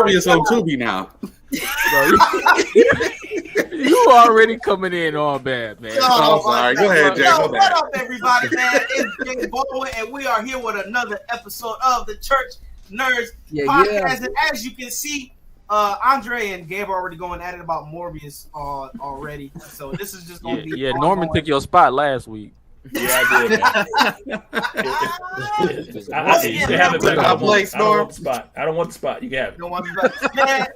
Morbius on Tubi now. You already coming in all bad, man. I'm sorry. Go ahead, Jay. Yo, what up, everybody, man? It's Jay Baldwin, and we are here with another episode of the Church Nerds Podcast. And as you can see, Andre and Gabe are already going at it about Morbius already. So this is just going to be... Yeah, Norman took your spot last week. Yeah, I did. You can have it back. I don't want the spot. I don't want the spot. You can have it. Don't want the man,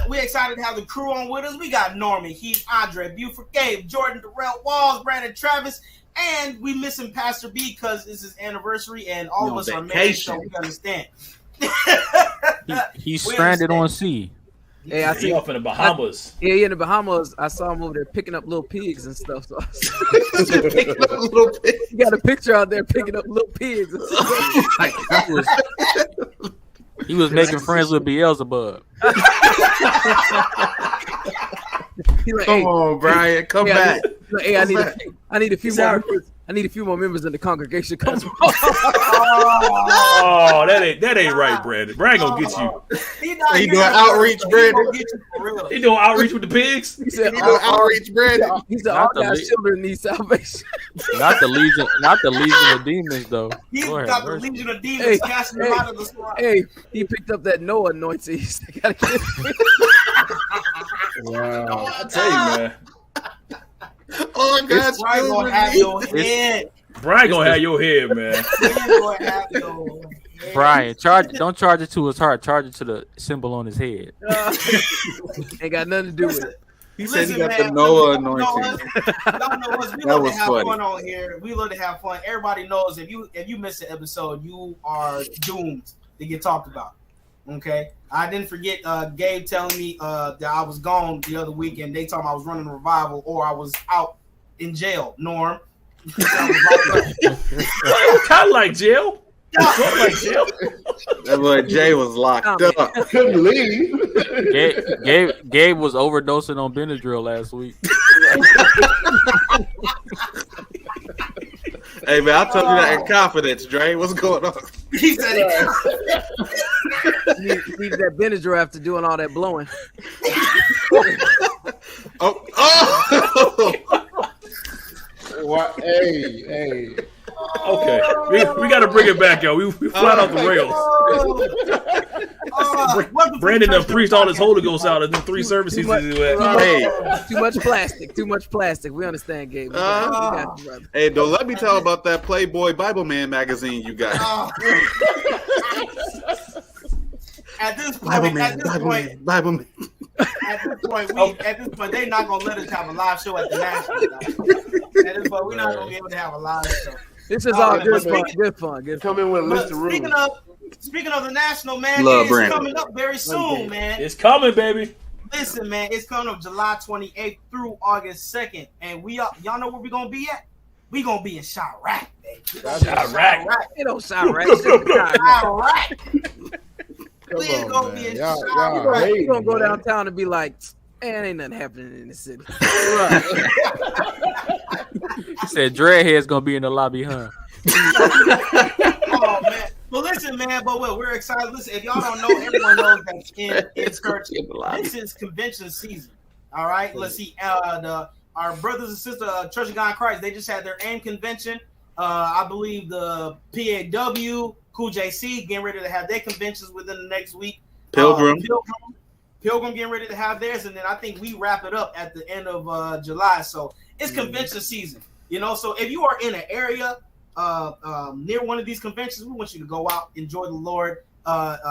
we're excited to have the crew on with us. We got Norman, Heath, Andre, Buford, Gabe, Jordan, Darrell, Walls, Brandon, Travis, and we missing Pastor B because it's his anniversary and all of us are married, so we understand. He's stranded on sea. Hey, I see off in the Bahamas. Yeah, in the Bahamas. I saw him over there picking up little pigs and stuff. So he got a picture out there picking up little pigs. He was making friends with Beelzebub. Like, come on, Brian, come back. Hey, I need a few more members. I need a few more members in the congregation. Come on. Oh, that ain't right, Brandon. Brandon gonna get you. He doing outreach, Brandon. He doing outreach with the pigs. He said, outreach, Brandon. He said, all God's children need salvation. Not the Legion of Demons, though. He got the Legion of Demons casting them out of the squad. Hey, he picked up that Noah anointing. Wow. I tell you, man. Oh my God, Brian gonna have your head. Brian gonna have your head, man. Brian, don't charge it to his heart. Charge it to the symbol on his head. Ain't got nothing to do with it. He said he got the Noah anointing. We love to have fun on here. We love to have fun. Everybody knows if you miss an episode, you are doomed to get talked about. Okay, I didn't forget Gabe telling me that I was gone the other weekend. They told me I was running a revival or I was out in jail. Norm, kind of like jail. That boy Jay was locked up. Couldn't leave. Gabe was overdosing on Benadryl last week. Hey man, I told you that in confidence, Dre. What's going on? He said it. Need that Benadryl after doing all that blowing. What? Hey. Okay, we got to bring it back, yo. We flat off the rails. Brandon done preached all his Holy Ghost out in the 3 services. Too much plastic. We understand, Gabe. Hey, don't let me tell about that Playboy Bible Man magazine you got. At this point, they're not gonna let us have a live show at the National. At this point, we're not gonna be able to have a live show. This is all good fun. Come in with a list of rules. Speaking of the National, man, Love it's Brandon. coming up very soon, man. It's coming, baby. Listen, man, it's coming up July 28th through August 2nd, and y'all know where we're gonna be at? We gonna be in Chirac, baby. Chirac. It don't sound right. Chirac. We're gonna be in Chirac. You gonna go downtown and be like, man, ain't nothing happening in the city. He said Dreadhead's gonna be in the lobby, huh? Oh man. But listen, man, we're excited. Listen, if y'all don't know, everyone knows that in church, this is convention season. All right. Let's see. Our brothers and sisters, Church of God in Christ, they just had their AIM convention. I believe the PAW, Cool JC getting ready to have their conventions within the next week. Pilgrim getting ready to have theirs, and then I think we wrap it up at the end of July. So it's convention season, you know. So if you are in an area near one of these conventions, we want you to go out, enjoy the Lord,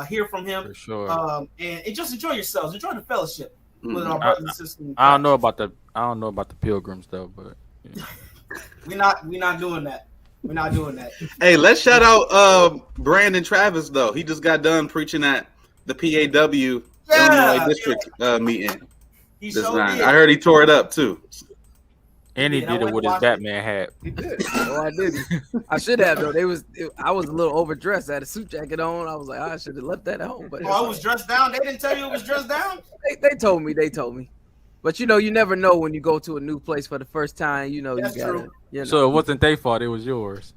hear from Him, For sure. and just enjoy yourselves, enjoy the fellowship with our brothers and sisters. I don't know about the pilgrims though, but yeah. we're not doing that. We're not doing that. Hey, let's shout out Brandon Travis though. He just got done preaching at the PAW Illinois District meeting. I heard he tore it up too. And he did it with his Batman hat. He did. Oh, I didn't. I should have though. I was a little overdressed. I had a suit jacket on. I was like, I should have left that at home. But I was dressed down. They didn't tell you it was dressed down. They told me. But you know, you never know when you go to a new place for the first time. You know, That's you gotta. true. You know. So it wasn't their fault; it was yours.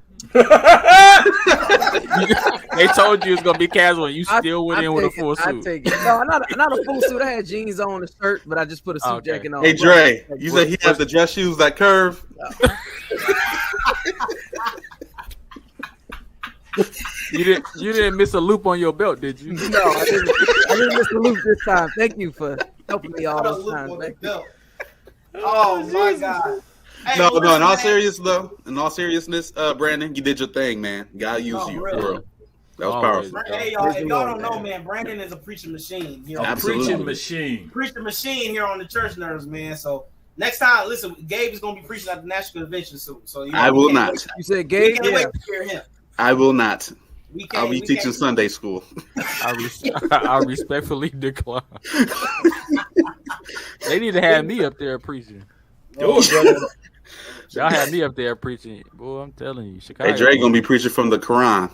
They told you it's gonna be casual, and you still went in with a full I suit. take it. No, not a full suit. I had jeans on, a shirt, but I just put a suit jacket on. Hey Dre, you said he has the dress shoes that curve. You didn't miss a loop on your belt, did you? No, I didn't miss the loop this time. Thank you for helping me all those times. Oh my God. Hey, No, listen, in all man. seriousness, Brandon, you did your thing, man. God used you, really? for real. That was Always. powerful. Hey, y'all, if y'all don't know, man, Brandon is a preaching machine. You know, Absolutely. Preaching machine. preaching machine here on the Church Nerds, man. So next time, listen, Gabe is gonna be preaching at the National Convention soon. So you know, I will we can't not. wait- You said We Gabe? can't Yeah. wait to hear him. I will not. We can't, I'll be we teaching can't- Sunday school. I respectfully decline. They need to have me up there preaching. Do it, brother. Y'all had me up there preaching. Boy, I'm telling you, Chicago. Hey, Dre gonna be preaching from the Quran.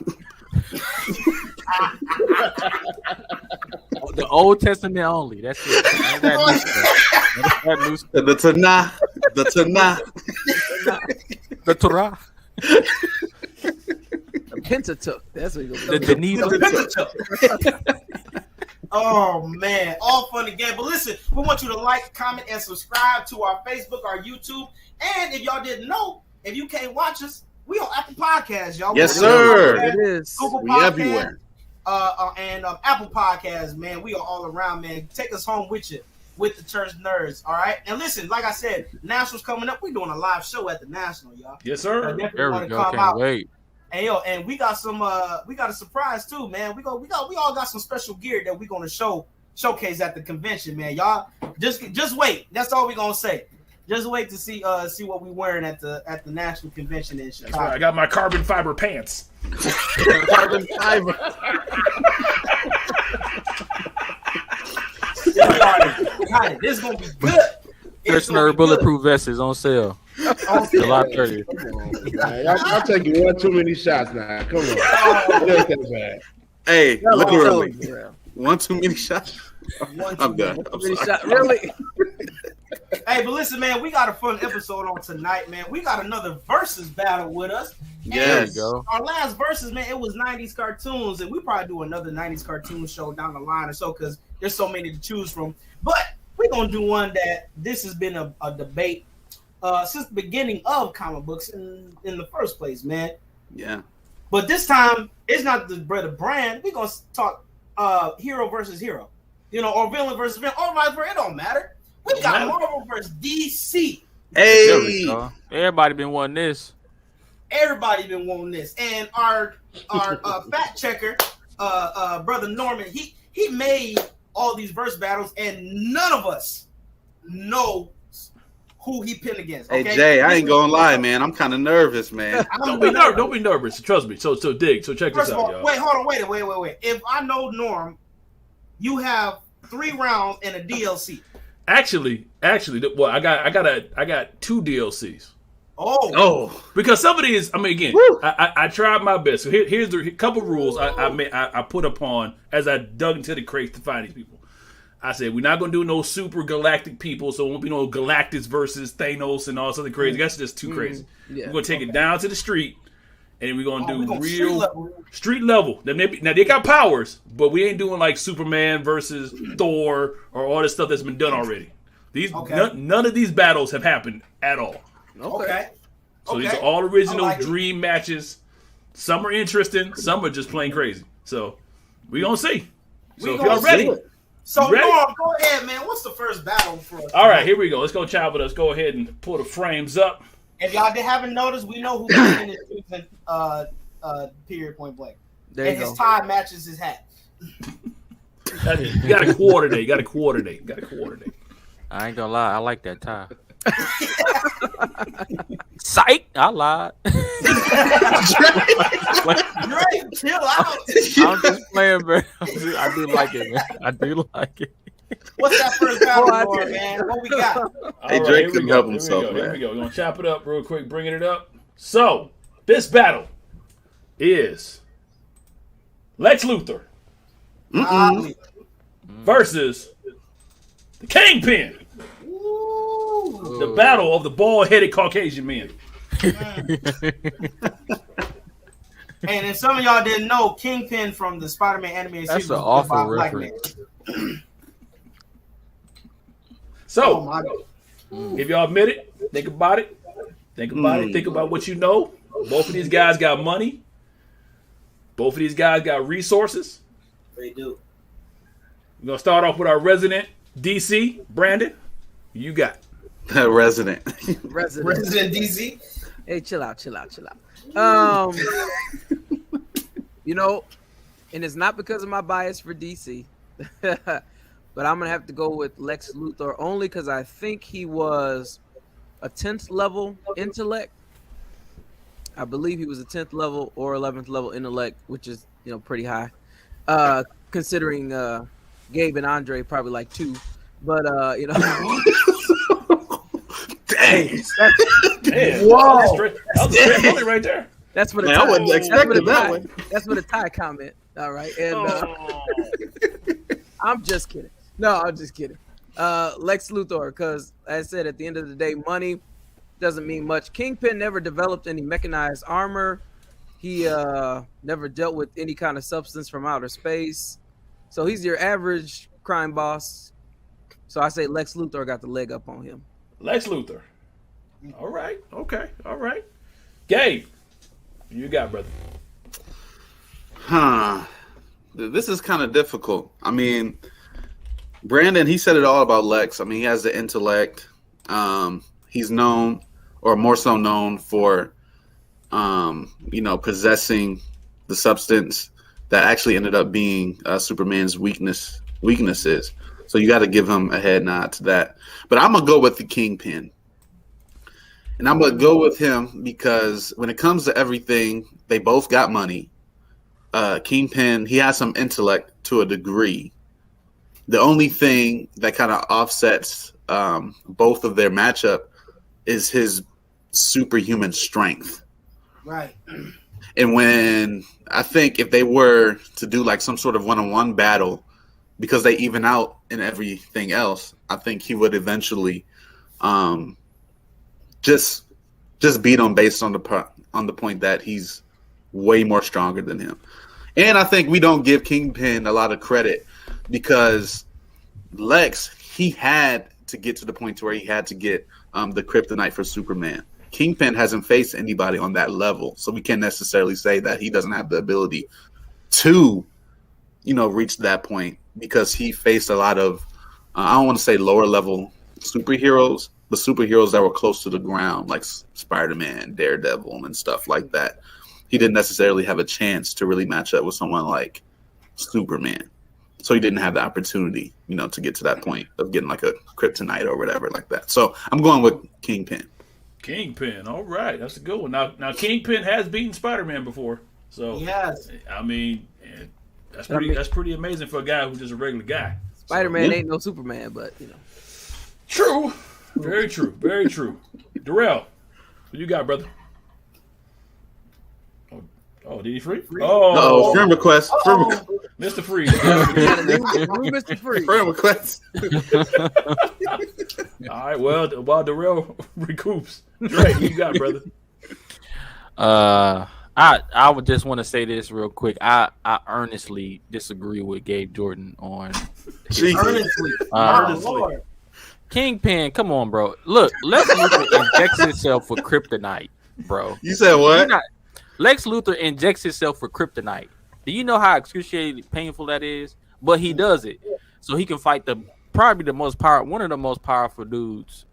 The Old Testament only. That's it. Ain't that new stuff. That new stuff. The Tanakh. The Tanakh. The Torah. The Pentateuch. That's what you're The Geneva. Oh man, all fun again. But listen, we want you to like, comment, and subscribe to our Facebook, our YouTube, and if y'all didn't know, if you can't watch us, we on Apple Podcasts, y'all. Yes, We're on sir. Apple It Podcasts, is. Google We Podcasts, everywhere. and Apple Podcasts, man. We are all around, man. Take us home with you with the Church Nerds, all right? And listen, like I said, Nationals coming up. We're doing a live show at the National, y'all. Yes, I sir. definitely There want we to go. come Can't out. wait. And and we got some we got a surprise too, man. We all got some special gear that we're gonna showcase at the convention, man. Y'all just wait. That's all we're gonna say. Just wait to see what we're wearing at the National Convention in Chicago. That's right. I got my carbon fiber pants. Carbon fiber. Got it. This is gonna be good. Church Nerd Bulletproof Vests is on sale. July 30th. Man, y'all taking one too many shots now. Come on. It ain't that bad. Hey, literally. Yeah. One too many shots. I'm done. I'm Really sorry. shot- really? Hey, but listen, man, we got a fun episode on tonight, man. We got another versus battle with us. There Yes. you go. Our last versus, man, it was 90s cartoons, and we probably do another 90s cartoon show down the line or so because there's so many to choose from. But we're going to do one that this has been a debate since the beginning of comic books in the first place, man. Yeah. But this time, it's not the brand. We're going to talk hero versus hero, or villain versus villain, or vice versa. It don't matter. We got Marvel versus DC. There we Hey. go. Everybody been wanting this. Everybody been wanting this, and our fact checker, brother Norman, he made all these verse battles, and none of us know who he pinned against. Hey Okay? Jay, I ain't gonna lie, man. I'm kind of nervous, man. Don't be nervous. Trust me. So dig. So check First this of out, all, y'all. wait, hold on, wait. If I know Norm, you have 3 rounds and a DLC. Actually, well, I got 2 DLCs. Oh, Because some of these, I mean, again, I tried my best. So here's the couple rules I put upon as I dug into the crates to find these people. I said, we're not going to do no super galactic people, so it won't be no Galactus versus Thanos and all this other crazy. That's just too crazy. Yeah. We're going to take it down to the street, and we're going to we do gonna real street level. Now, they got powers, but we ain't doing like Superman versus Thor or all this stuff that's been done already. None of these battles have happened at all. Okay. So these are all original I like it. dream matches. Some are interesting, some are just plain crazy. So we're going to see. So if y'all ready. So Ready? Norm, go ahead, man. What's the first battle for us? All right, here we go. Let's go chop it. Let's go ahead and pull the frames up. If y'all haven't noticed, we know who in this season, period point blank. There you And his go. tie matches his hat. You got a coordinate. I ain't gonna lie. I like that tie. Psych! I lied. Dre, chill out. I'm just playing, bro. I do like it, man. I do like it. What's that first battle, Norm, man? What we got? Hey, All Drake here we couldn't go, help here we himself, go, man. Here we go. We're going to chop it up real quick, bringing it up. So, this battle is Lex Luthor versus the Kingpin. The battle of the bald-headed Caucasian men. And if some of y'all didn't know, Kingpin from the Spider-Man animated series That's an was awful about black reference. man. So, Oh my God. if y'all admit it, think about it. Think about it. Think about what you know. Both of these guys got money. Both of these guys got resources. They do. We're going to start off with our resident DC, Brandon. You got it. Resident. Resident DC. Hey, chill out. You know, and it's not because of my bias for DC, but I'm gonna have to go with Lex Luthor only because I think he was a 10th level intellect. I believe he was a 10th level or 11th level intellect, which is pretty high, considering Gabe and Andre probably like 2. But Dang. Man, Whoa. That was a straight bullet right there. That's for the Man, tie. I wasn't expecting that one. That's for the tie comment. All right, and I'm just kidding. No, I'm just kidding. Lex Luthor, because as I said, at the end of the day, money doesn't mean much. Kingpin never developed any mechanized armor. He never dealt with any kind of substance from outer space. So he's your average crime boss. So I say Lex Luthor got the leg up on him. Lex Luthor. All right. Okay. All right. Gabe, you got, brother. This is kind of difficult. I mean, Brandon, he said it all about Lex. I mean, he has the intellect. He's known, or more so known for, possessing the substance that actually ended up being Superman's weaknesses. So you got to give him a head nod to that. But I'm going to go with the Kingpin. And I'm going to go with him because when it comes to everything, they both got money. Kingpin, he has some intellect to a degree. The only thing that kind of offsets both of their matchup is his superhuman strength. Right. And when I think if they were to do like some sort of one-on-one battle, because they even out in everything else, I think he would eventually just beat him based on the point that he's way more stronger than him. And I think we don't give Kingpin a lot of credit because Lex, he had to get to the point to where he had to get the kryptonite for Superman. Kingpin hasn't faced anybody on that level, so we can't necessarily say that he doesn't have the ability to, reach that point because he faced a lot of, I don't want to say lower level superheroes, but superheroes that were close to the ground, like Spider-Man, Daredevil, and stuff like that. He didn't necessarily have a chance to really match up with someone like Superman. So he didn't have the opportunity, to get to that point of getting like a kryptonite or whatever like that. So I'm going with Kingpin. Kingpin. All right. That's a good one. Now Kingpin has beaten Spider-Man before. So Yes. I mean, that's pretty amazing for a guy who's just a regular guy. Spider-Man ain't no Superman, but True. Very true. Very true. Darrell, what you got, brother? Oh, did he free? Oh, friend request. Mr. Freeze. Mr. Free. Friend request. All right. Well, while Darrell recoups, Dre, what you got, brother? I would just want to say this real quick. I earnestly disagree with Gabe Jordan on Earnestly. Kingpin. Come on, bro. Look, Lex Luthor injects himself with kryptonite, bro. You said what? Lex Luthor injects himself with kryptonite. Do you know how excruciatingly painful that is? But he does it so he can fight one of the most powerful dudes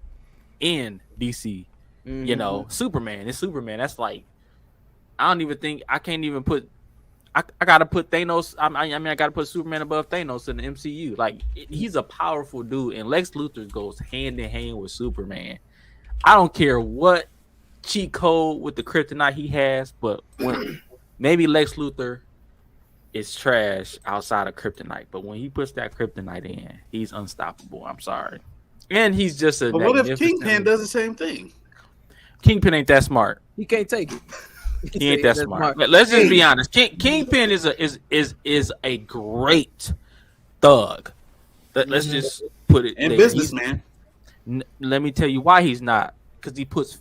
in DC. Mm-hmm. Superman. It's Superman. That's like, I can't even put. I gotta put Thanos. I gotta put Superman above Thanos in the MCU. Like, he's a powerful dude, and Lex Luthor goes hand in hand with Superman. I don't care what cheat code with the kryptonite he has, but when maybe Lex Luthor is trash outside of kryptonite, but when he puts that kryptonite in, he's unstoppable. I'm sorry, and he's just a. But what if Kingpin does the same thing? Kingpin ain't that smart. He can't take it. He ain't that smart. Let's just be honest. Kingpin is a great thug. Let's just put it and there. businessman. Let me tell you why he's not. Because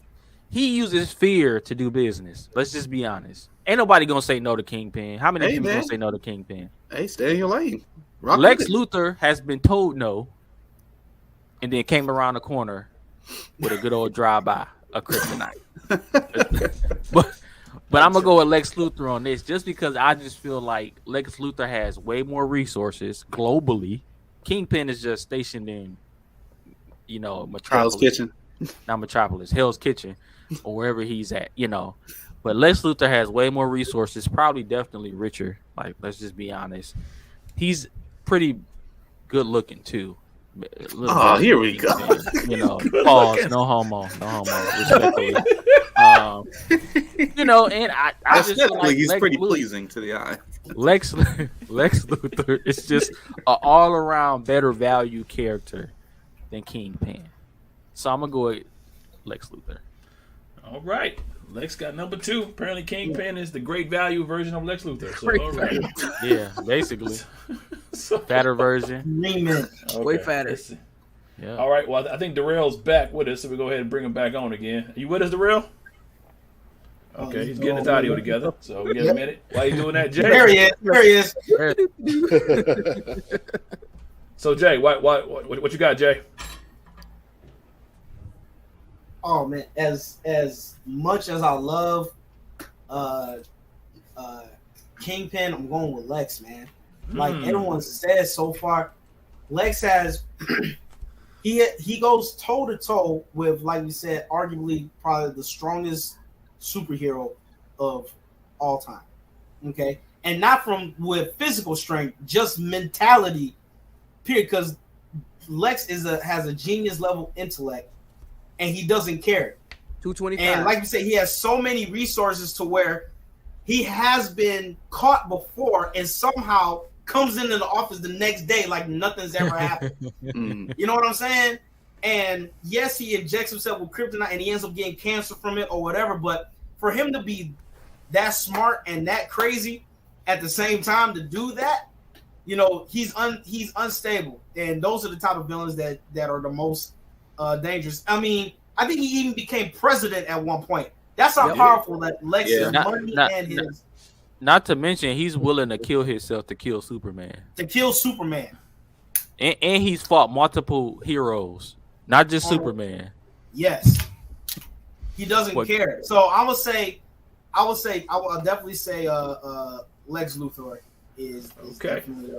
he uses fear to do business. Let's just be honest. Ain't nobody gonna say no to Kingpin. How many Hey, people man. gonna say no to Kingpin? Hey, stay in your lane. Rock Lex with it. Luthor has been told no, and then came around the corner with a good old drive-by of Kryptonite. But I'm gonna go with Lex Luthor on this, just because I just feel like Lex Luthor has way more resources globally. Kingpin is just stationed in, Hell's Metropolis, Kitchen. not Metropolis, Hell's Kitchen, or wherever he's at, But Lex Luthor has way more resources, probably definitely richer. Like, let's just be honest. He's pretty good looking too. Oh, here we go. Pause. No homo. Respectfully. And I just feel Aesthetically, like he's pretty Luthor, pleasing to the eye. Lex Luthor is just an all around better value character than Kingpin. So I'm gonna go with Lex Luthor. All right. Lex got number 2. Apparently, Kingpin is the great value version of Lex Luthor. So, Great all right. Yeah, basically. So- Fatter version. Amen. Way fatter. let's see. Yeah. All right. Well, I think Darrell's back with us, so we go ahead and bring him back on again. Are you with us, Darrell? Okay, he's getting his audio together. So we get a minute. While you doing that, Jay? There he is. There he is. So Jay, what you got, Jay? Oh man, as much as I love Kingpin, I'm going with Lex, man. Like everyone said so far, Lex has he goes toe to toe with, like we said, arguably probably the strongest superhero of all time. Okay, and not with physical strength, just mentality. Period. Because Lex has a genius level intellect, and he doesn't care. 225. And like you said, he has so many resources to where he has been caught before and somehow comes into the office the next day like nothing's ever happened. You know what I'm saying? And yes, he injects himself with kryptonite and he ends up getting cancer from it or whatever. But for him to be that smart and that crazy at the same time to do that, he's unstable. And those are the type of villains that are the most dangerous. I mean, I think he even became president at one point. That's how powerful that Lex is. Not to mention, he's willing to kill himself to kill Superman. And he's fought multiple heroes, not just Superman. Yes, he doesn't care. So I would definitely say Lex Luthor is definitely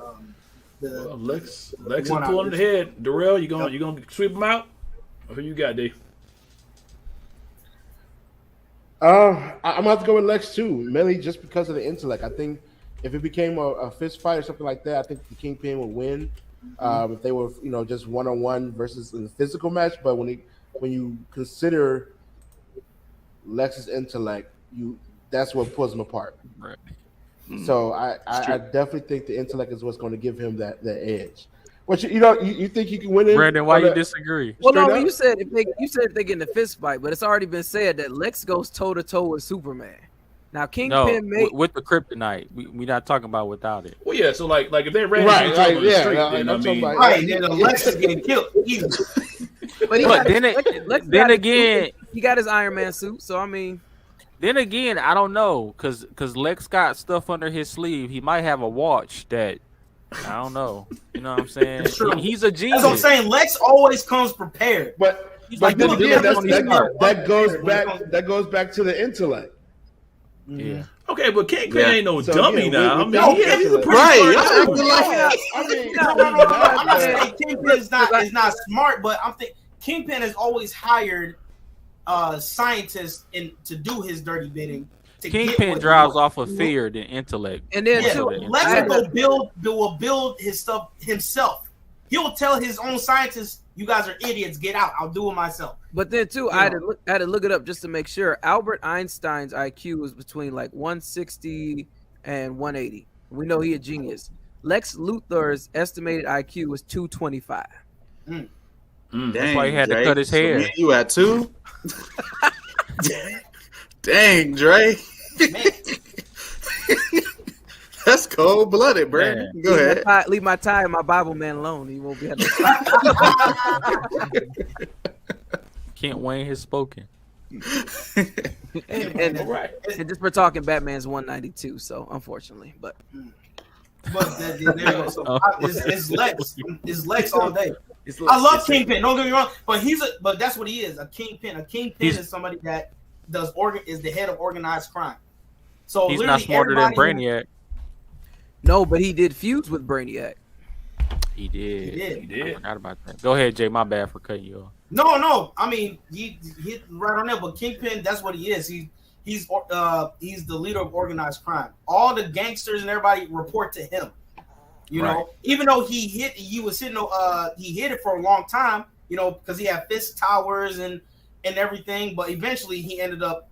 Lex is pulling ahead. Darrell, you gonna sweep him out? Or who you got, D? I'm gonna have to go with Lex too, mainly just because of the intellect. I think if it became a fist fight or something like that, I think the Kingpin would win. If they were, just 1-on-1 versus in the physical match. But when you consider Lex's intellect, that's what pulls him apart. Right. So I definitely think the intellect is what's going to give him that edge. What you think you can win it? Brandon, why you disagree? Well, no, you said if they get in a fist fight, but it's already been said that Lex goes toe to toe with Superman. Now Kingpin with the kryptonite, we're not talking about without it. Well, yeah. So like if they ran into each other on the street, then Lex is getting killed. But then again, he got his Iron Man suit, so I mean. Then again, I don't know, cause Lex got stuff under his sleeve. He might have a watch that I don't know. You know what I'm saying? He's a genius. That's what I'm saying. Lex always comes prepared. But that goes back to the intellect. Yeah. Okay, but Kingpin ain't no dummy now. He's a pretty I'm not saying Kingpin is not smart, but I'm thinking Kingpin has always hired scientists to do his dirty bidding. Kingpin drives off of fear than intellect. And then Lex will build his stuff himself. He'll tell his own scientists, "You guys are idiots. Get out. I'll do it myself." But then too, I had to look it up just to make sure. Albert Einstein's IQ was between like 160 and 180. We know he a genius. Lex Luthor's estimated IQ was 225. That's why he had to cut his hair. So you at 2? Dang, Dre. That's cold blooded, Brandon. Go ahead. Leave my tie and my Bible man alone. He won't be able to. Kent Wayne has spoken. and, All right. and just for talking, Batman's 192. So unfortunately, but there you go. So it's Lex. It's Lex all day. It's I love Kingpin. Don't get me wrong, but that's what he is. A kingpin. A kingpin is somebody that is the head of organized crime. So he's not smarter than Brainiac. no, but he did fuse with Brainiac. He did. He did. I forgot about that. Go ahead, Jay. My bad for cutting you off. No. I mean, he hit right on there. But Kingpin, that's what he is. He's the leader of organized crime. All the gangsters and everybody report to him. You know, even though he hid it for a long time. You know, because he had Fist Towers and everything. But eventually, he ended up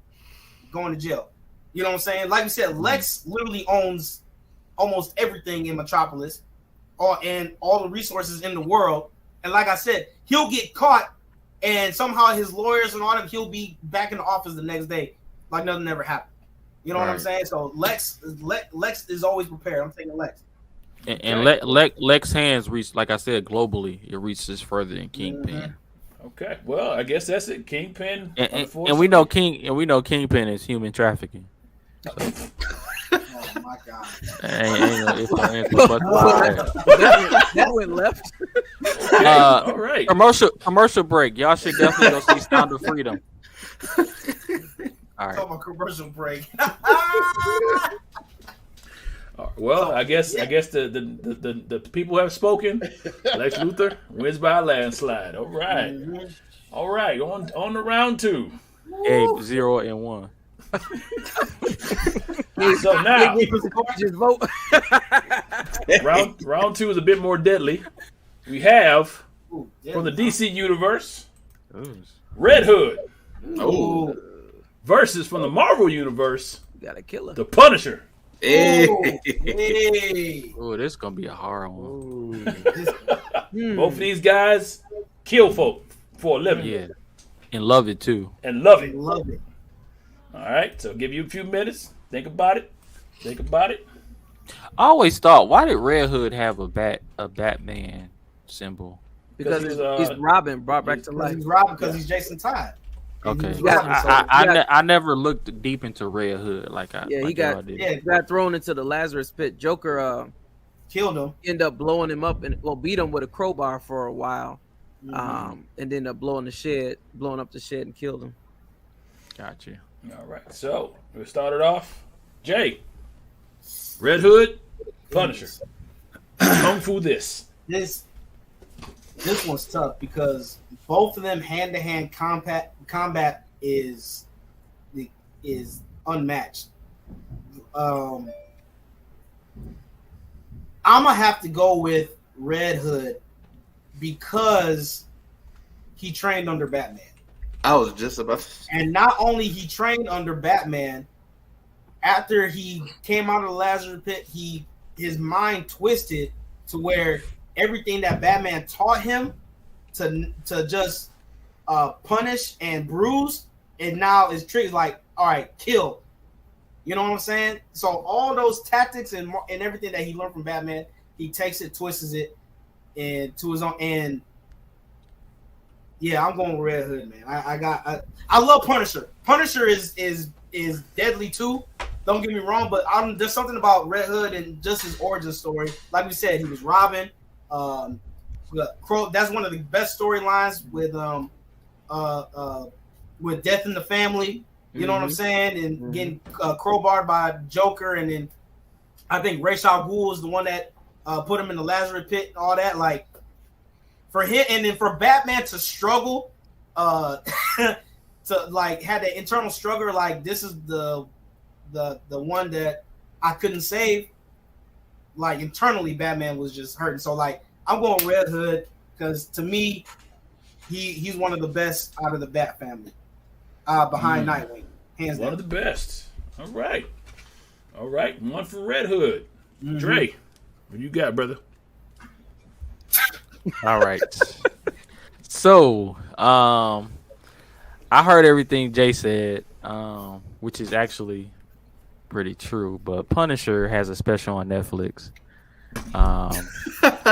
going to jail. You know what I'm saying? Like you said, Lex literally owns almost everything in Metropolis, and all the resources in the world. And like I said, he'll get caught, and somehow his lawyers and all them, he'll be back in the office the next day, like nothing ever happened. You know what I'm saying? So Lex is always prepared. I'm taking Lex. And Lex hands reach, like I said, globally. It reaches further than Kingpin. Okay. Well, I guess that's it. Kingpin. And we know Kingpin is human trafficking. So. Oh my God! That went left. All right. Commercial break. Y'all should definitely go see Sound of Freedom. All right. Talking about commercial break. Well, I guess the people have spoken. Lex Luthor wins by a landslide. All right. All right. On to round 2. Abe 0 and 1. So now, just vote. round 2 is a bit more deadly. We have from the DC universe, Red Hood, versus from the Marvel universe, Got a killer. the Punisher. Hey. Oh, this is gonna be a hard one. Both of these guys kill folk for a living. Yeah, and love it too. And love it. Love it. All right, so give you a few minutes. Think about it. I always thought, why did Red Hood have a Batman symbol? Because Because he's Robin brought back to life. He's Robin because he's Jason Todd. Okay, Yeah, I never looked deep into Red Hood He got thrown into the Lazarus pit. Joker Killed him. ended up blowing him up and beat him with a crowbar for a while, and then blowing up the shed and killed him. Gotcha. All right, so we started off. Jay, Red Hood, Punisher. Kung Fu this. This one's tough because both of them hand-to-hand combat is unmatched. I'm gonna have to go with Red Hood because he trained under Batman. I was just about to... And not only he trained under Batman, after he came out of the Lazarus pit, his mind twisted to where everything that Batman taught him to just punish and bruise, and now is tricks like, all right, kill. You know what I'm saying? So all those tactics and everything that he learned from Batman, he takes it, twists it, and to his own. And yeah, I'm going with Red Hood, man. I love Punisher. Punisher is deadly too. Don't get me wrong, but there's something about Red Hood and just his origin story. Like we said, he was Robin. That's one of the best storylines with Death in the Family. You know what I'm saying? And getting crowbarred by Joker, and then I think Ra's al Ghul is the one that put him in the Lazarus pit and all that. Like for him, and then for Batman to struggle, to like had that internal struggle. Like this is the one that I couldn't save. Like internally, Batman was just hurting. So like I'm going Red Hood because to me, he's one of the best out of the Bat family, behind Nightwing, hands down. One of the best. All right. One for Red Hood. Dre, what you got, brother? All right. So, I heard everything Jay said, which is actually pretty true. But Punisher has a special on Netflix.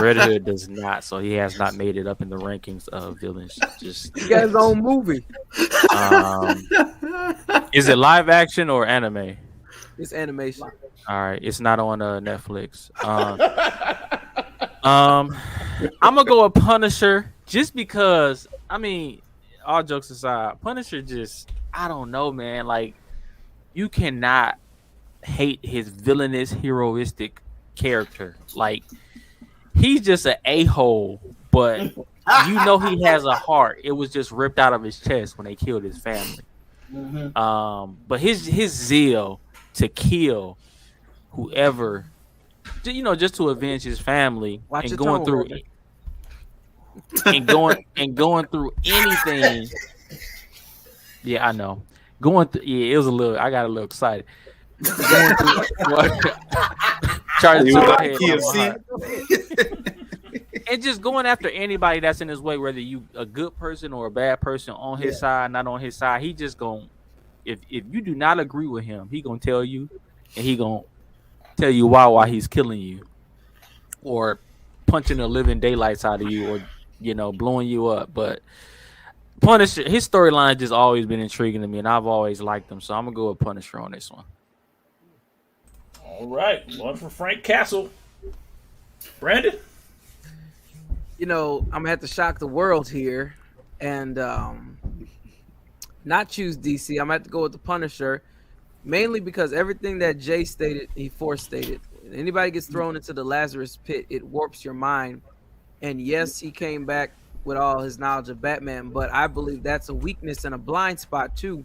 Red Hood does not, so he has not made it up in the rankings of villains. Just He got his own movie. Is it live action or anime? It's animation. All right, it's not on Netflix. I'm gonna go with Punisher just because. I mean, all jokes aside, Punisher just I don't know, man. Like you cannot hate his villainous, heroistic character. Like he's just an a-hole, but you know he has a heart. It was just ripped out of his chest when they killed his family. But his zeal to kill whoever, just to avenge his family and going through through anything. Yeah, I know. It was a little. I got a little excited. Going through Charlie and just going after anybody that's in his way, whether you a good person or a bad person, on his side, not on his side. He just gonna, if you do not agree with him, he gonna tell you, and he gonna tell you why he's killing you, or punching the living daylights out of you, or blowing you up. But Punisher, his storyline just always been intriguing to me, and I've always liked him. So I'm gonna go with Punisher on this one. All right, one for Frank Castle. Brandon? I'm gonna have to shock the world here and not choose DC. I'm gonna have to go with the Punisher, mainly because everything that Jay stated, he forestated. Anybody gets thrown into the Lazarus pit, it warps your mind. And yes, he came back with all his knowledge of Batman, but I believe that's a weakness and a blind spot too,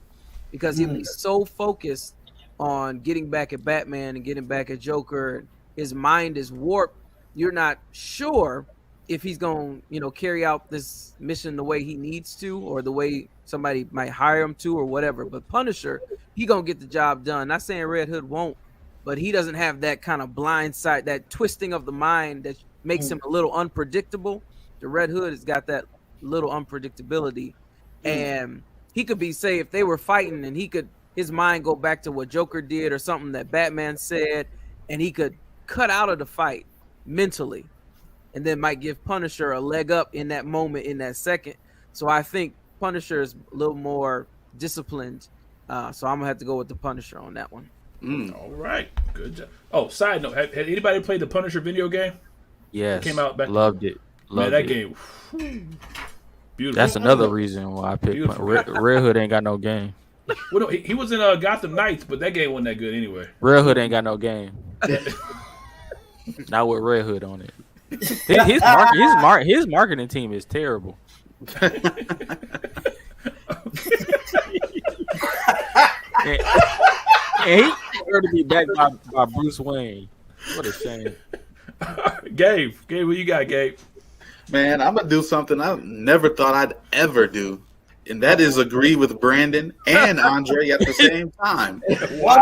because he's so focused on getting back at Batman and getting back at Joker. His mind is warped. You're not sure if he's going to carry out this mission the way he needs to, or the way somebody might hire him to, or whatever. But Punisher, he gonna get the job done. Not saying Red Hood won't, but he doesn't have that kind of blind side, that twisting of the mind that makes him a little unpredictable. The Red Hood has got that little unpredictability, and he could be, say, if they were fighting, and his mind go back to what Joker did or something that Batman said, and he could cut out of the fight mentally, and then might give Punisher a leg up in that moment, in that second. So I think Punisher is a little more disciplined. So I'm gonna have to go with the Punisher on that one. All right, good job. Oh, side note: had anybody played the Punisher video game? Yes, it came out back. Loved it. Man, that game. Beautiful. That's another reason why I picked Red Hood. Ain't got no game. Well, no, he was in Gotham Knights, but that game wasn't that good anyway. Red Hood ain't got no game. Not with Red Hood on it. His marketing team is terrible. and he deserved to be backed by Bruce Wayne. What a shame. Gabe, what you got, Gabe? Man, I'm gonna do something I never thought I'd ever do, and that is agree with Brandon and Andre at the same time. What?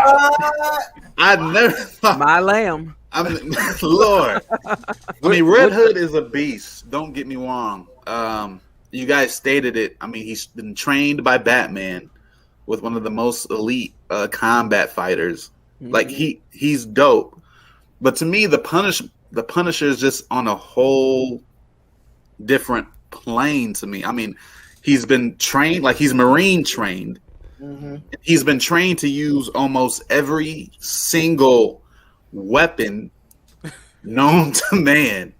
I never thought. My lamb. Lord. I mean, Red Hood is a beast. Don't get me wrong. You guys stated it. I mean, he's been trained by Batman with one of the most elite combat fighters. Like he's dope. But to me, the Punisher is just on a whole different plane to me. I mean, he's been trained, like he's Marine trained. He's been trained to use almost every single weapon known to man.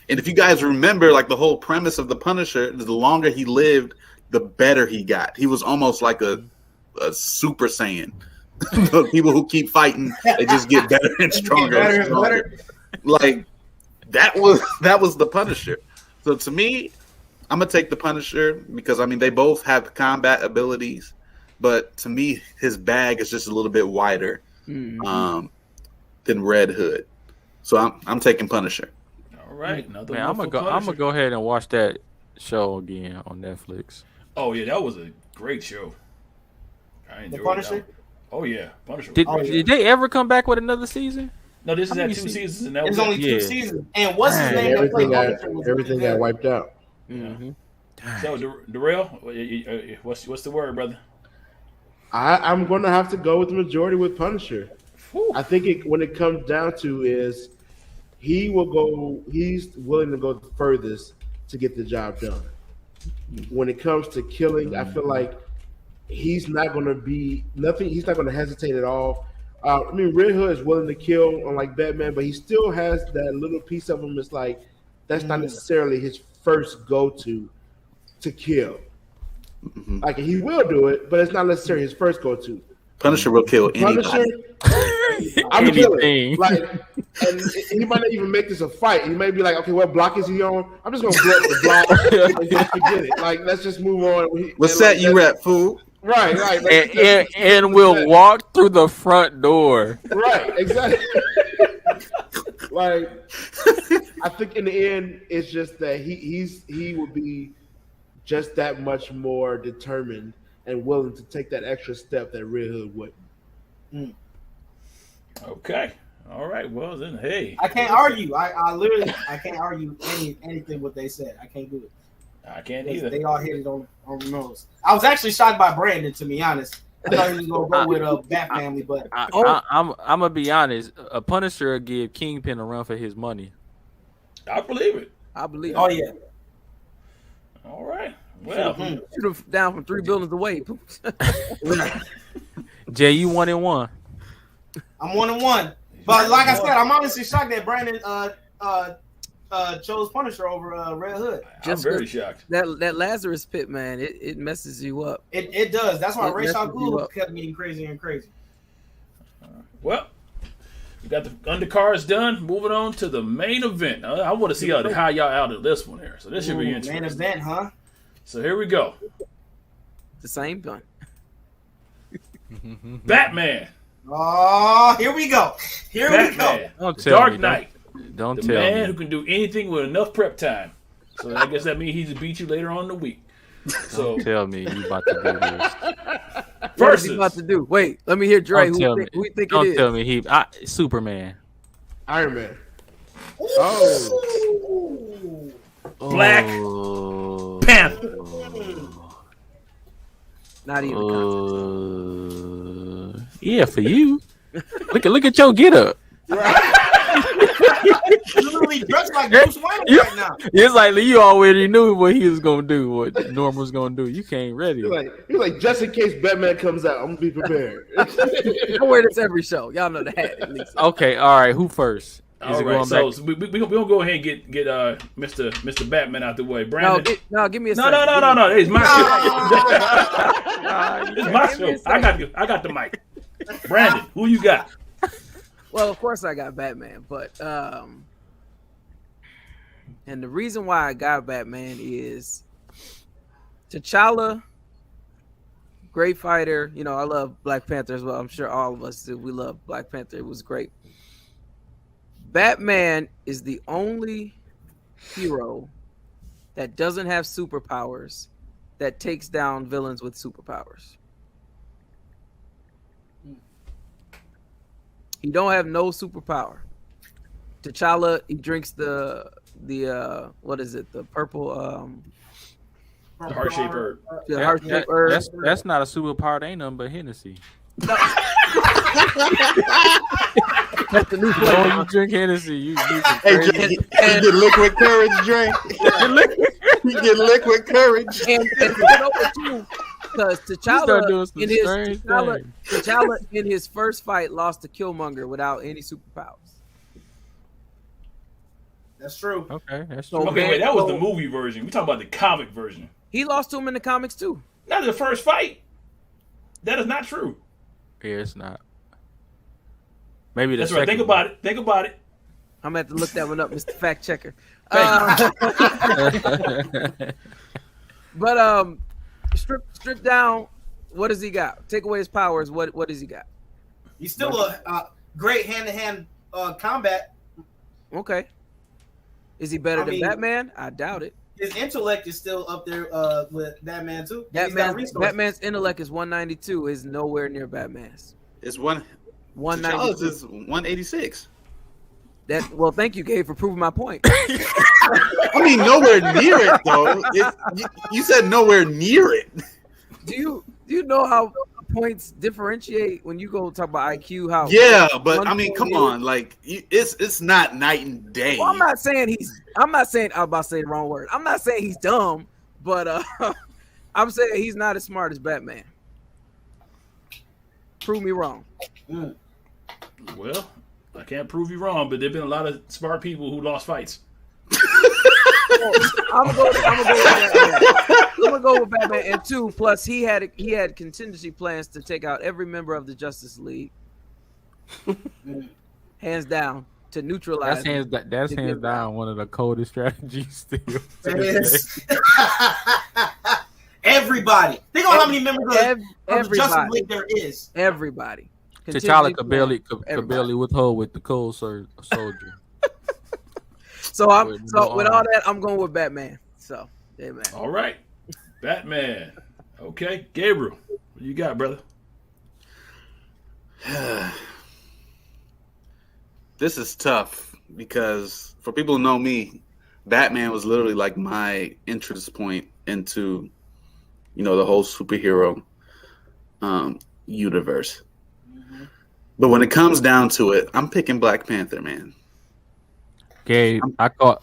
And if you guys remember, like the whole premise of the Punisher, the longer he lived, the better he got. He was almost like a Super Saiyan. The people who keep fighting, they just get better and stronger and stronger. Like that was the Punisher. So to me, I'm gonna take the Punisher because I mean they both have combat abilities, but to me his bag is just a little bit wider than Red Hood. So I'm taking Punisher. All right, man, I'm gonna go ahead and watch that show again on Netflix. Oh yeah, that was a great show. I enjoyed The Punisher. that. Oh yeah, Punisher. Did they ever come back with another season? No, this is at 2 seasons, and that There's was only it. 2 seasons. And what's his name? that played Punisher was Everything really got good. wiped out. So, Darrell, what's the word, brother? I'm going to have to go with the majority with Punisher. I think when it comes down to is he's willing to go the furthest to get the job done. When it comes to killing, I feel like he's not going to be nothing. He's not going to hesitate at all. I mean, Red Hood is willing to kill unlike Batman, but he still has that little piece of him. It's like that's not necessarily his first go-to to kill. Mm-hmm. Like he will do it, but it's not necessarily his first go-to. Punisher will kill anybody. Punisher, I'm killing. Like, and he might not even make this a fight. He may be like, okay, what block is he on? I'm just gonna blow up the block and just forget it. Like, let's just move on. What set you at, fool? Right. And we'll walk through the front door. Right, exactly. Like, I think in the end, it's just that he will be just that much more determined and willing to take that extra step that Red Hood wouldn't. Okay. All right. Well, then, hey. I can't argue. I literally can't argue anything what they said. I can't do it. I can't either. They all hit it on the nose. I was actually shocked by Brandon, to be honest. I thought he was gonna go with a Bat Family, but I'm gonna be honest. A Punisher will give Kingpin a run for his money. I believe it. I believe. Oh yeah. All right. Well, shoot him down from 3 buildings away. Jay, you 1-1. I'm 1-1. But like I said, I'm honestly shocked that Brandon chose Punisher over Red Hood. I'm very shocked. That Lazarus pit, man, it messes you up. It does. That's why Ra's al messes you Ghul up. kept getting crazier and crazier. Well, we got the undercards done. Moving on to the main event. I want to see how y'all out of this one here. So this should be interesting. Main event, huh? So here we go. The same gun. Batman. Oh, here we go. Here we go. Batman. Don't tell Dark me, Knight. Don't The tell man me. who can do anything with enough prep time. So I guess that means he's to beat you later on in the week. So Don't tell me you about to do this. What is he versus about to do? Wait, let me hear Dre. Don't Who tell you me. think Don't it is? tell me Superman. Iron Man. Oh, Black Oh. Panther. Not even. Yeah, for you. Look at your get up. You literally dressed like Bruce Wayne right now. It's like you already knew what he was gonna do, what Norm was gonna do. You came ready. he's like, just in case Batman comes out, I'm gonna be prepared. I wear this every show. Y'all know the hat at least. Okay, all right. Who first? Is All it right, going so back? we gonna go ahead and get Mr. Batman out the way. Brandon. No, give me a No. second. It's my show. It's my Give me a show. I got the mic. Brandon, who you got? Well, of course I got Batman, but and the reason why I got Batman is T'Challa, great fighter. You know, I love Black Panther as well. I'm sure all of us do. We love Black Panther. It was great. Batman is the only hero that doesn't have superpowers that takes down villains with superpowers. He don't have no superpower. T'Challa, he drinks the what is it? The purple The heart-shaped herb. the heart-shaped herb. That's not a superpower. They ain't nothing but Hennessy. That's the new Oh, flavor. you drink Hennessy, you do some Hey, crazy. Dre, you get liquid courage, Dre. You get liquid courage. And to get over too, because start doing some strange T'Challa in his first fight lost to Killmonger without any superpowers. That's true. Okay, that's So- true. Okay, wait, that was the So- movie version. We talking about the comic version. He lost to him in the comics too. Not the first fight. That is not true. Yeah, it's not. Maybe the That's right. Think about it. Think about it. I'm gonna have to look that one up, Mr. Fact Checker. it. But strip down. What does he got? Take away his powers. What does he got? He's still a great hand-to-hand combat. Okay. Is he better I than mean- Batman? I doubt it. His intellect is still up there with Batman too. He's got resources. Batman's intellect is 192. Is nowhere near Batman's. It's one. T'Challa's 192. is 186. Well, thank you, Gabe, for proving my point. I mean, nowhere near it though. You said nowhere near it. Do you know how points differentiate when you go talk about IQ? How? Yeah, but one I mean, come point on, like it's not night and day. Well, I'm not saying I was about to say the wrong word. I'm not saying he's dumb, but I'm saying he's not as smart as Batman. Prove me wrong. Well, I can't prove you wrong, but there've been a lot of smart people who lost fights. I'm gonna go with Batman. And 2, plus he had contingency plans to take out every member of the Justice League. Hands down, to neutralize. That's hands down one of the coldest strategies still. It is. Everybody. Think on how many members of the Justice League there is. Everybody. T'Challa could barely withhold with the cold soldier. So with all that, I'm going with Batman. So, yeah, man. All right, Batman. Okay, Gabriel, what you got, brother? This is tough because for people who know me, Batman was literally like my interest point into, the whole superhero universe. Mm-hmm. But when it comes down to it, I'm picking Black Panther, man. Gabe, I call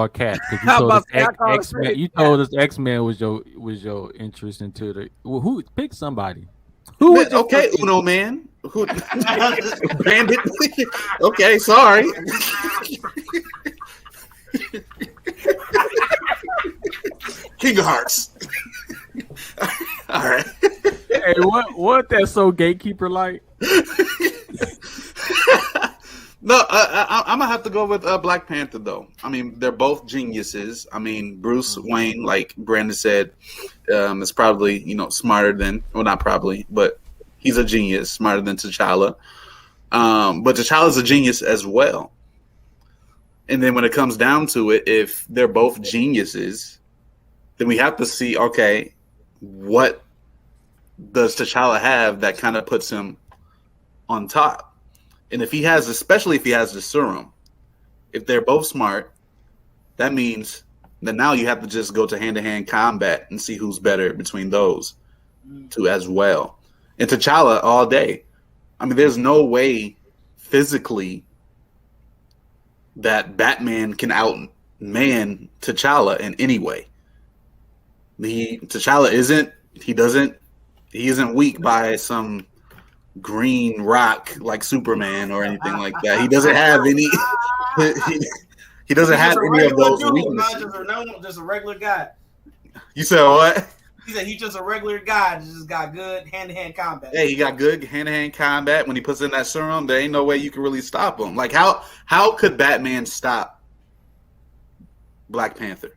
Cat because you told us X-Men was your interest into the who pick somebody. Who was okay, Uno man. Who Bandit? Okay, sorry. King of Hearts. All right. Hey, what that so gatekeeper like? No, I'm gonna have to go with Black Panther though. I mean, they're both geniuses. I mean, Bruce Wayne, like Brandon said, is probably smarter than, well, not probably, but he's a genius, smarter than T'Challa. But T'Challa's a genius as well. And then when it comes down to it, if they're both geniuses, then we have to see, okay, what does T'Challa have that kind of puts him on top? And if he has, especially if he has the serum, if they're both smart, that means that now you have to just go to hand-to-hand combat and see who's better between those two as well. And T'Challa all day. I mean, there's no way physically that Batman can outman T'Challa in any way. T'Challa isn't weak by some green rock like Superman or anything like that. He doesn't have any. He doesn't have any of those weaknesses. Just a regular guy. You said what? He said he's just a regular guy. Just got good hand-to-hand combat. Hey, he got good hand-to-hand combat. When he puts in that serum, there ain't no way you can really stop him. Like how could Batman stop Black Panther?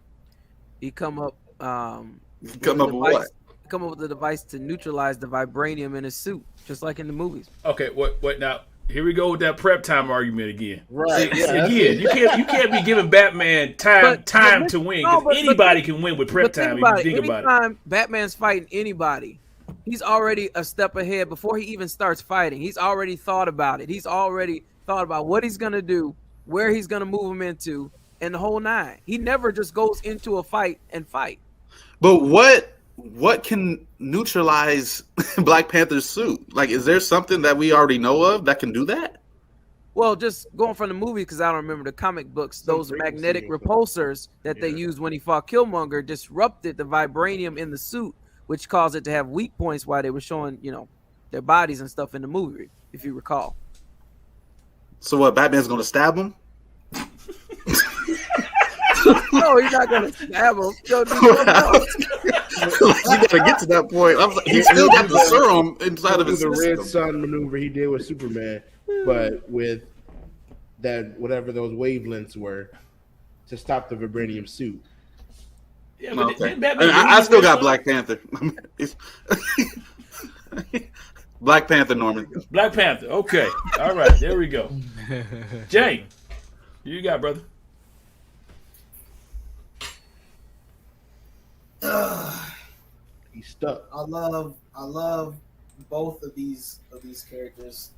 He come up. Come up with what? Come up with a device to neutralize the vibranium in his suit, just like in the movies. Okay, what now? Here we go with that prep time argument again. Right. Again, you can't be giving Batman time to win. Anybody can win with prep time. If you think about it. Anytime Batman's fighting anybody, he's already a step ahead before he even starts fighting. He's already thought about it. He's already thought about what he's gonna do, where he's gonna move him into, and the whole nine. He never just goes into a fight and fight. But what can neutralize Black Panther's suit? Like, is there something that we already know of that can do that? Well, just going from the movie, because I don't remember the comic books, those magnetic repulsors that they used when he fought Killmonger disrupted the vibranium in the suit, which caused it to have weak points while they were showing, their bodies and stuff in the movie, if you recall. So what, Batman's going to stab him? No, he's not gonna stab him. You gotta get to that point. He still got the serum inside of his system. The Red Sun maneuver he did with Superman, but with that whatever those wavelengths were to stop the vibranium suit. Yeah, but okay. I still got Black Panther. Black Panther, Norman. Black Panther. Okay. All right. There we go. Jay, you got, brother. He's stuck. I love both of these characters,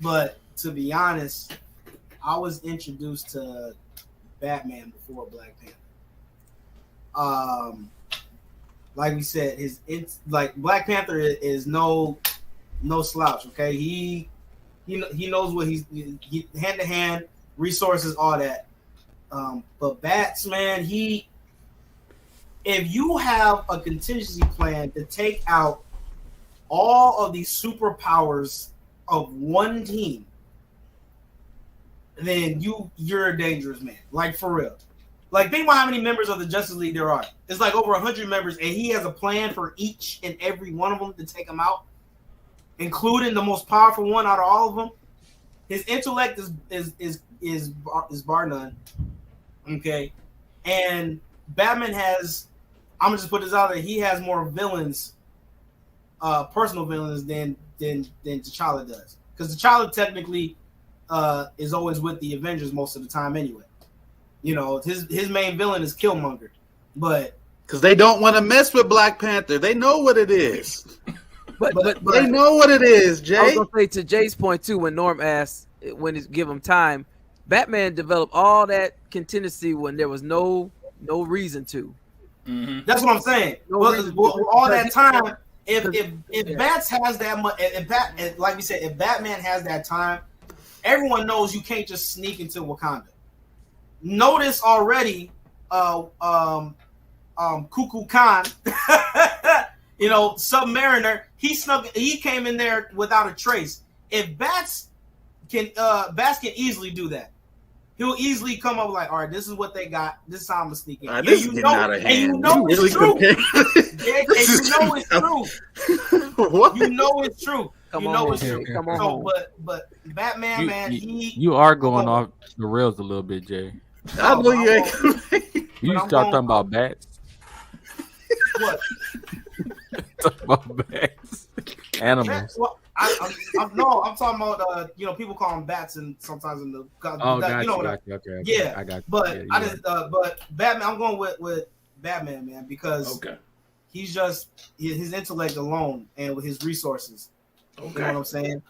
but to be honest, I was introduced to Batman before Black Panther. Like we said, Black Panther is no slouch. Okay, he knows what he's hand to hand resources, all that. But Bats, man, if you have a contingency plan to take out all of these superpowers of one team, then you're a dangerous man. Like, for real. Like, think about how many members of the Justice League there are. It's like over 100 members, and he has a plan for each and every one of them to take them out, including the most powerful one out of all of them. His intellect is bar none. Okay, and Batman has. I'm gonna just put this out there. He has more villains, personal villains than T'Challa does, because T'Challa technically is always with the Avengers most of the time anyway. You know, his main villain is Killmonger, but because they don't want to mess with Black Panther, they know what it is. But They know what it is, I was Jay. gonna say, to Jay's point too, when Norm asked when he give him time, Batman developed all that contingency when there was no reason to. Mm-hmm. that's what I'm saying. No reason to. All that time, if Bats has that much, like we said, if Batman has that time, everyone knows you can't just sneak into Wakanda. Notice already, Kuku Khan, you know, Submariner, he came in there without a trace. If Bats can easily do that. He'll easily come up like, all right, this is what they got. This is how I'm gonna sneak in. This is getting out of hand. And you know it's true. comparing- Yeah, and you know it's true. What? You know it's true. Come You on, know it's Jay, true. come on. So, but Batman, man, You are going off the rails a little bit, Jay. I know you ain't. You But I'm start going- talking about bats. what? Talk about bats. Animals. Well, I'm talking about you know, people call them bats and sometimes in the Oh, got you know you. what Got you. Okay. yeah, I got you. but Yeah, I you're just but Batman, I'm going with Batman, man, because Okay. he's just his intellect alone and with his resources. You know what Okay. I'm saying?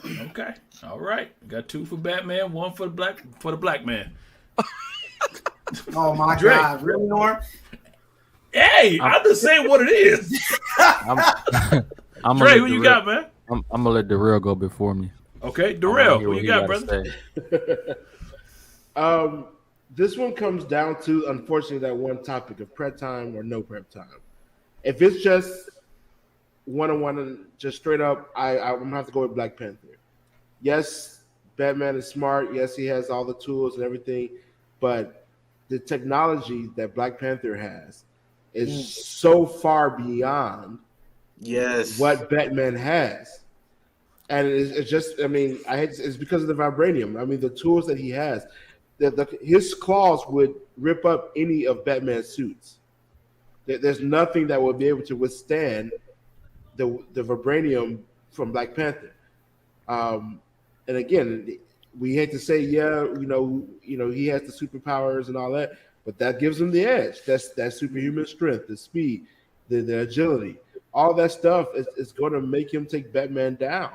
Okay. All right. Got 2 for Batman, 1 for the black man. Oh my Drake. God, really, Norm? Hey, I'm just saying what it is. I'm Dre, who you got, man? I'm gonna let Darrell go before me. Okay, I wanna Darrell, hear who what you he got, gotta brother? say. This one comes down to, unfortunately, that one topic of prep time or no prep time. If it's just one-on-one and just straight up, I'm gonna have to go with Black Panther. Yes, Batman is smart. Yes, he has all the tools and everything, but the technology that Black Panther has is so far beyond Yes. what Batman has. And it's just, I mean, it's because of the vibranium. I mean, the tools that he has, his claws would rip up any of Batman's suits. There's nothing that would be able to withstand the vibranium from Black Panther. And again, we hate to say, yeah, you know, he has the superpowers and all that, but that gives him the edge. That's that superhuman strength, the speed, the agility, all that stuff is going to make him take Batman down.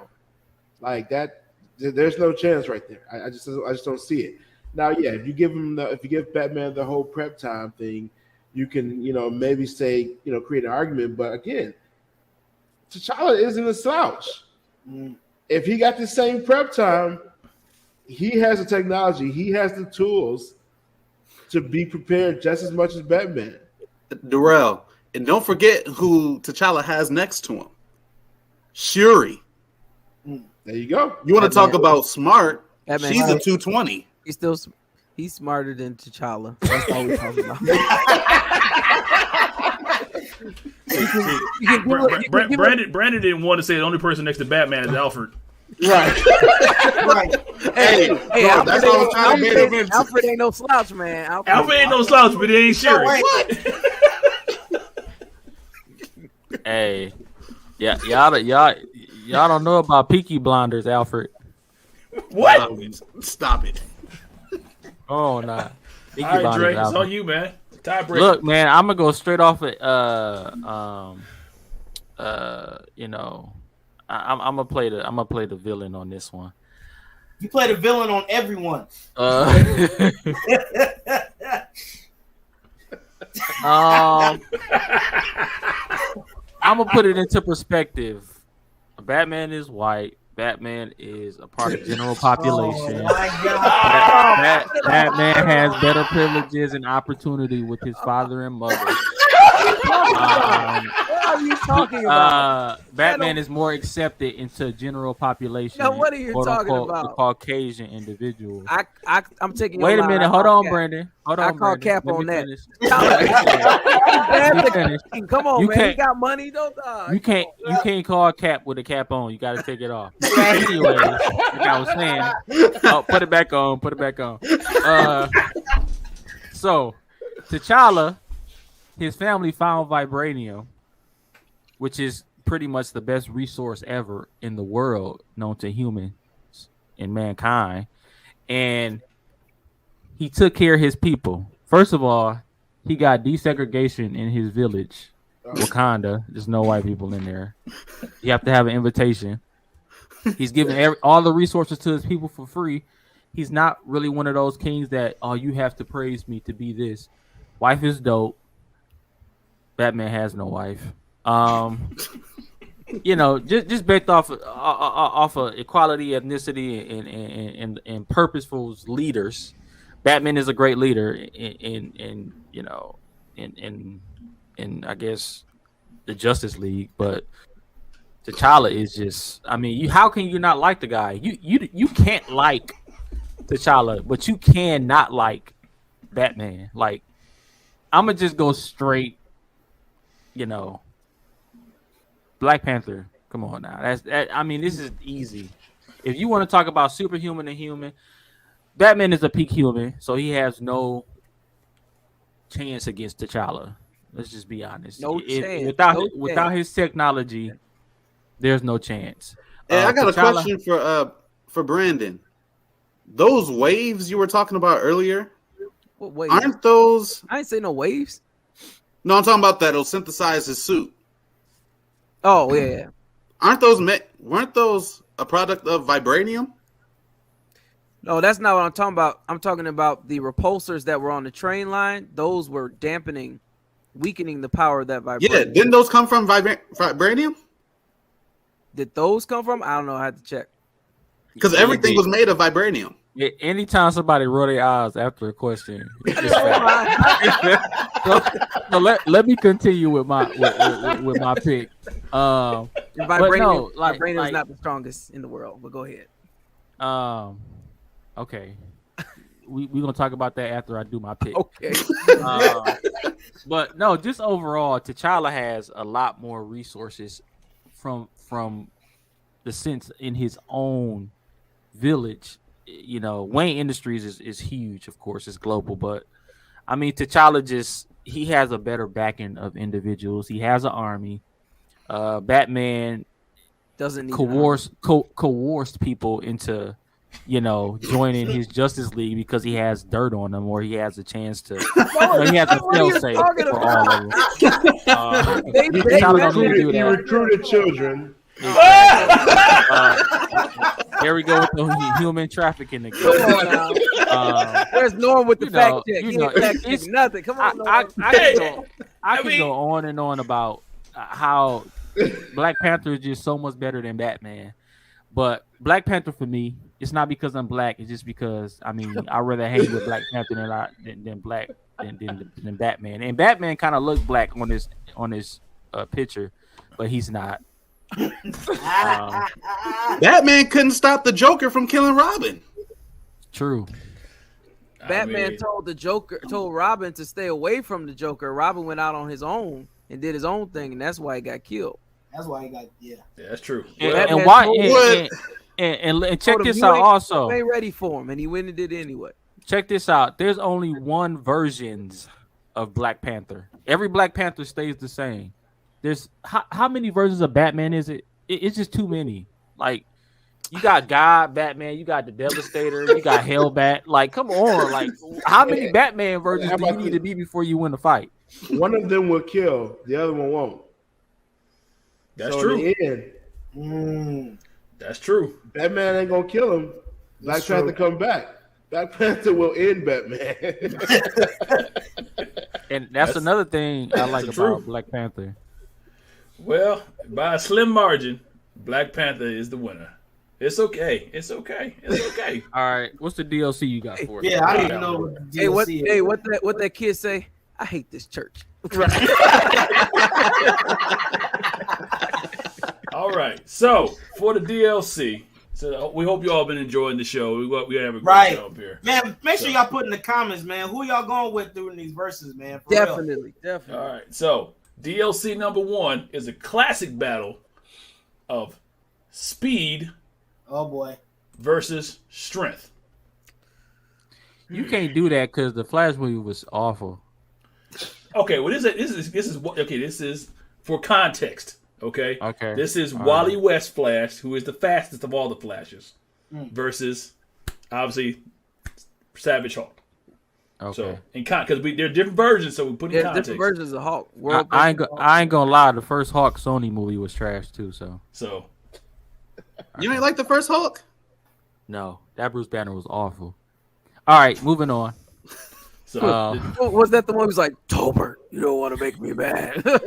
Like that, there's no chance right there. I just don't see it. Now, yeah, if you give Batman the whole prep time thing, you can, you know, maybe say, you know, create an argument. But again, T'Challa isn't a slouch. If he got the same prep time, he has the technology, he has the tools to be prepared just as much as Batman. Darrell, and don't forget who T'Challa has next to him. Shuri. There you go. You want to talk about smart? Batman. She's a 220. He's smarter than T'Challa. That's all we're talking about. Brandon didn't want to say the only person next to Batman is Alfred. Right. Right. Hey, bro, that's all I'm trying to make him into. Alfred ain't no slouch, man. Alfred ain't no slouch, but he ain't Shuri. Hey, yeah, y'all don't know about Peaky Blinders, Alfred. What? Stop it. Oh, nah. Peaky All right, Blinders, Dre, it's Alfred. on you, man. Tiebreaker. Look, man, I'm gonna go straight off at you know, I'm gonna play the villain on this one. You play the villain on everyone. I'm gonna put it into perspective. Batman is white. Batman is a part of the general population. Oh my God. Batman has better privileges and opportunity with his father and mother. What are you talking about? Batman is more accepted into general population. Now, what are you quote, unquote, unquote, about? The Caucasian individual. I'm taking. Wait a minute. Hold on, Cap. Brandon. Hold I on, call Brandon. cap Let on me that. finish. Come on, You man. He can't- got money, don't You can't call cap with a cap on. You got to take it off. Anyways, like I was saying, put it back on. Put it back on. So, T'Challa, his family found vibranium, which is pretty much the best resource ever in the world known to humans and mankind, and he took care of his people. First of all, he got desegregation in his village. Wakanda, there's no white people in there. You have to have an invitation. He's giving all the resources to his people for free. He's not really one of those kings that, oh, you have to praise me to be this. Wife is dope. Batman has no wife. You know, just based off of equality, ethnicity, and purposeful leaders. Batman is a great leader in you know in I guess the Justice League, but T'Challa is just, I mean, how can you not like the guy? You can't like T'Challa, but you can not like Batman. Like, I'm gonna just go straight, you know, Black Panther. Come on now, I mean, this is easy. If you want to talk about superhuman and human, Batman is a peak human, so he has no chance against T'Challa. Let's just be honest. No chance. Without his technology, there's no chance. Hey, I got a T'Challa, question for Brandon. Those waves you were talking about earlier, What waves? aren't those? I ain't say no waves. No, I'm talking about that'll synthesize his suit. Oh yeah. Weren't those a product of vibranium? No, that's not what I'm talking about. I'm talking about the repulsors that were on the train line. Those were weakening the power of that vibranium. Yeah, didn't those come from vibranium? Did those come from? I don't know. I had to check. Because everything was made of vibranium. anytime somebody roll their eyes after a question, it's so let me continue with my pick. Vibranium is not the strongest in the world, but go ahead. Okay. We're gonna talk about that after I do my pick. Okay. But no, just overall, T'Challa has a lot more resources from the sense in his own village. You know, Wayne Industries is huge, of course, it's global, but I mean, T'Challa he has a better backing of individuals. He has an army. Batman doesn't need coerced people into, you know, joining his Justice League because he has dirt on them, or he has a chance to. He has a fail safe for all of them. He recruited children. There we go with the human trafficking again. There's Norm with the fact check. He ain't fact check nothing. Come on, I can go on and on about how Black Panther is just so much better than Batman. But Black Panther for me, it's not because I'm black. It's just because I'd rather hang with Black Panther than Batman. And Batman kind of looked black on his picture, but he's not. Batman couldn't stop the Joker from killing Robin. True. Batman told Robin to stay away from the Joker. Robin went out on his own and did his own thing, and that's why he got killed. That's why he got that's true. And check this out also. Ain't ready for him, and he went and did it anyway. Check this out. There's only one versions of Black Panther. Every Black Panther stays the same. There's how many versions of Batman is it? It's just too many. Like, you got God Batman, you got the Devastator, you got Hellbat. Like, come on. Like, how many Batman versions do you need to be before you win the fight? One of them will kill, the other one won't. That's true. That's true. Batman ain't gonna kill him. Black Panther come back. Black Panther will end Batman. And that's another thing I like about Black Panther. Well, by a slim margin, Black Panther is the winner. It's okay. It's okay. All right, what's the DLC you got for it? Yeah, I don't even know what the DLC what that kid say? I hate this church. All right. So for the DLC, so we hope you all been enjoying the show. We have a great job here. Man, make sure y'all put in the comments, man. Who y'all going with during these verses, man? For Definitely. All right. So DLC number 1 is a classic battle of speed. Oh boy. Versus strength. You can't do that because the Flash movie was awful. Okay, well this is for context. Okay. This is Wally West Flash, who is the fastest of all the Flashes, versus obviously Savage Hulk. Okay. So because they're different versions, so we put in context. Different versions of Hulk. I ain't gonna lie. The first Hulk Sony movie was trash too. So you ain't like the first Hulk? No, that Bruce Banner was awful. All right, moving on. So was that the one who was like, Tolbert, you don't want to make me mad? That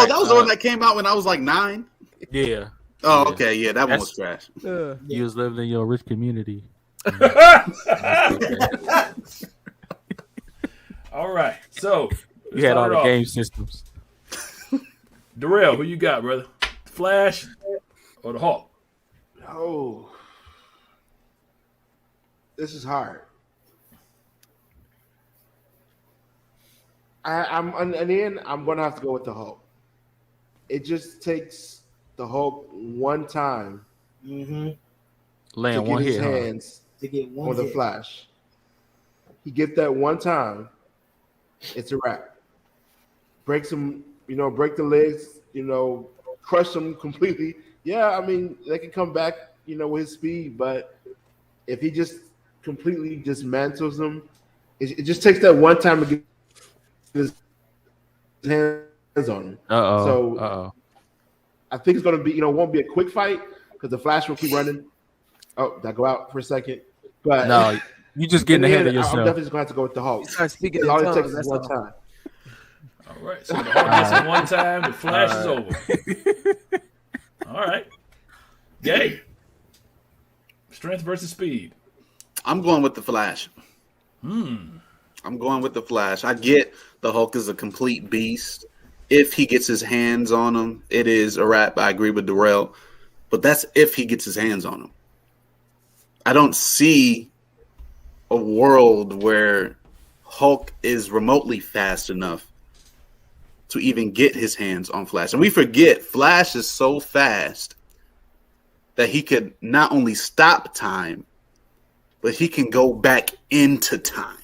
was the one that came out when I was like 9. Yeah. Oh, okay, yeah, that one was trash. You was living in your rich community. All right, so you had all the game systems. Darrell, who you got, brother? Flash or the Hulk? Oh, this is hard. I'm gonna have to go with the Hulk. It just takes the Hulk one time Land to one get his hit, hands To get one on the hit. Flash. He get that one time, it's a wrap. Breaks him, break the legs, crush them completely. Yeah, I mean, they can come back, with his speed, but if he just completely dismantles them, it just takes that one time to get his hands on him. So I think it's going to be, won't be a quick fight because the Flash will keep running. Oh, did I go out for a second? But no, you just getting ahead of yourself. I'm definitely just going to have to go with the Hulk. Start speaking in All tongues, it takes is that's one all. time. All right, so the Hulk gets it one time, the Flash is over. All right. Gay. Strength versus speed. I'm going with the Flash. I'm going with the Flash. I get the Hulk is a complete beast. If he gets his hands on him, it is a wrap. I agree with Darrell. But that's if he gets his hands on him. I don't see a world where Hulk is remotely fast enough to even get his hands on Flash. And we forget Flash is so fast that he could not only stop time, but he can go back into time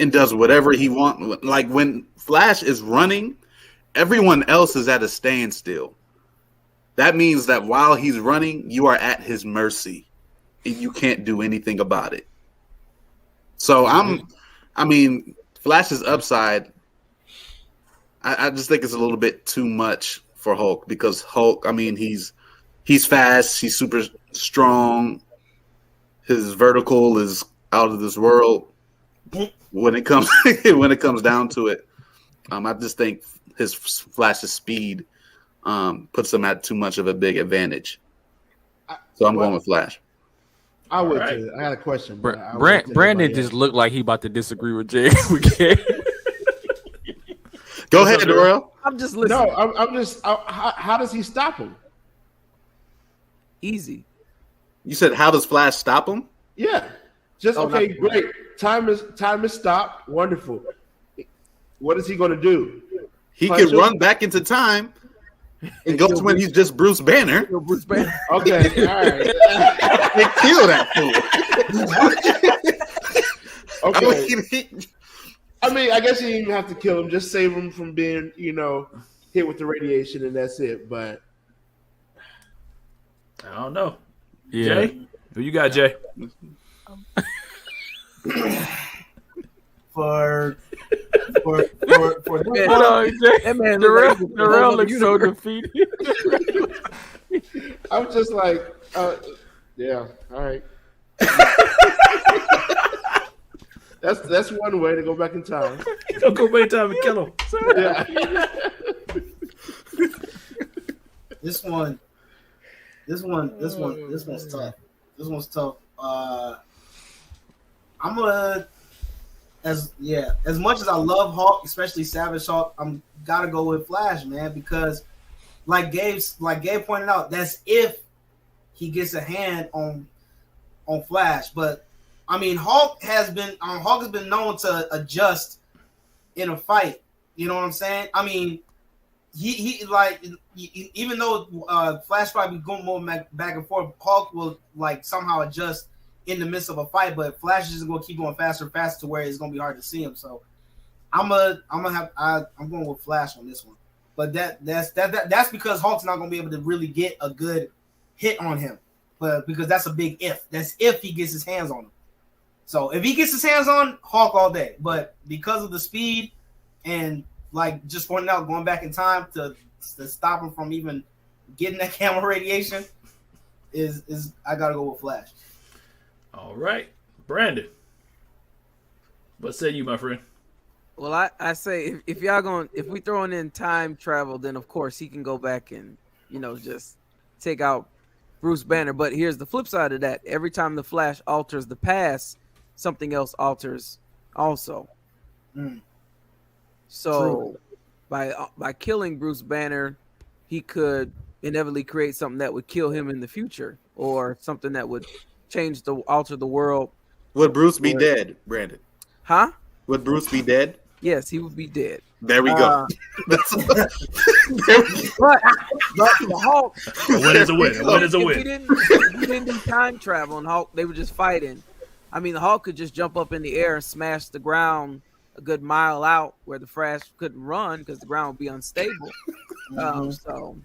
and does whatever he wants. Like when Flash is running, everyone else is at a standstill. That means that while he's running, you are at his mercy and you can't do anything about it. So Flash's upside, I just think it's a little bit too much for Hulk because Hulk, he's fast, he's super strong. His vertical is out of this world. When it comes down to it, I just think his Flash's speed puts him at too much of a big advantage. So I'm going with Flash. I would Right. too. I had a question. but I would tell Brandon everybody just else. looked like he about to disagree with Jay. Go ahead, Darrell. I'm just listening. No, I'm just. How does he stop him? Easy. You said, how does Flash stop him? Yeah. Just Oh, okay. not- Great. Time is stopped. Wonderful. What is he going to do? He Punch could him? run back into time and go to when he's just Bruce Banner Yo, Bruce Banner. Okay. All right. and kill that fool. Okay. I mean, I guess you didn't even have to kill him. Just save him from being, hit with the radiation, and that's it. But I don't know. Yeah. Jay? Who you got, Jay? For Man, Hold on, Jay. that man Darrell look like Darrell the looks so universe. defeated. I'm just like, yeah. All right. That's one way to go back in time. Don't go back in time and kill him. Yeah. this one's tough. This one's tough. I'm gonna as much as I love Hulk, especially Savage Hulk, I'm gotta go with Flash, man, because like Gabe pointed out, that's if he gets a hand on Flash. But I mean, Hulk has been known to adjust in a fight. You know what I'm saying? I mean, he like even though Flash probably going more back and forth, Hulk will like somehow adjust in the midst of a fight. But Flash is just going to keep going faster and faster to where it's going to be hard to see him. So I'm going with Flash on this one. But that's because Hulk's not going to be able to really get a good hit on him. But because that's a big if. That's if he gets his hands on him. So if he gets his hands on Hulk all day, but because of the speed and like just pointing out, going back in time to stop him from even getting that gamma radiation, is I gotta go with Flash. All right, Brandon. What say you, my friend? Well, I say if we throwing in time travel, then of course he can go back and just take out Bruce Banner. But here's the flip side of that: every time the Flash alters the past, something else alters also. So by killing Bruce Banner, he could inevitably create something that would kill him in the future, or something that would alter the world. Would Bruce be dead, Brandon? Huh? Would Bruce be dead? Yes, he would be dead. There we go. But the Hulk. A win is a win. A win is a If win. we didn't do time travel and Hulk, they were just fighting. I mean, the Hulk could just jump up in the air and smash the ground a good mile out where the Flash couldn't run because the ground would be unstable. So,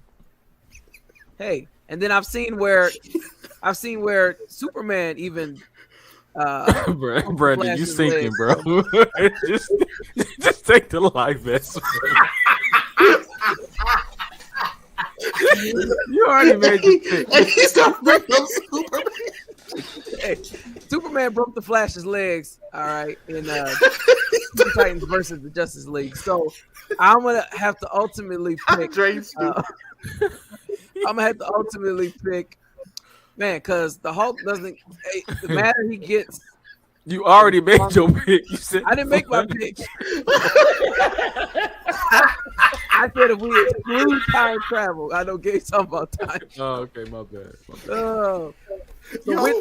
hey, and then I've seen where Superman even. Brandon, you sinking, bro. just take the life vest. You already made your pick. And he's not bringing up Superman. Hey, Superman broke the Flash's legs, all right, in Teen Titans versus the Justice League. So I'm gonna have to ultimately pick. Man, because the Hulk doesn't matter. He gets. You already made your pick. You said I didn't make my pick. I said if we exclude time travel, I know Gabe's talking about time. Oh, okay, my bad. So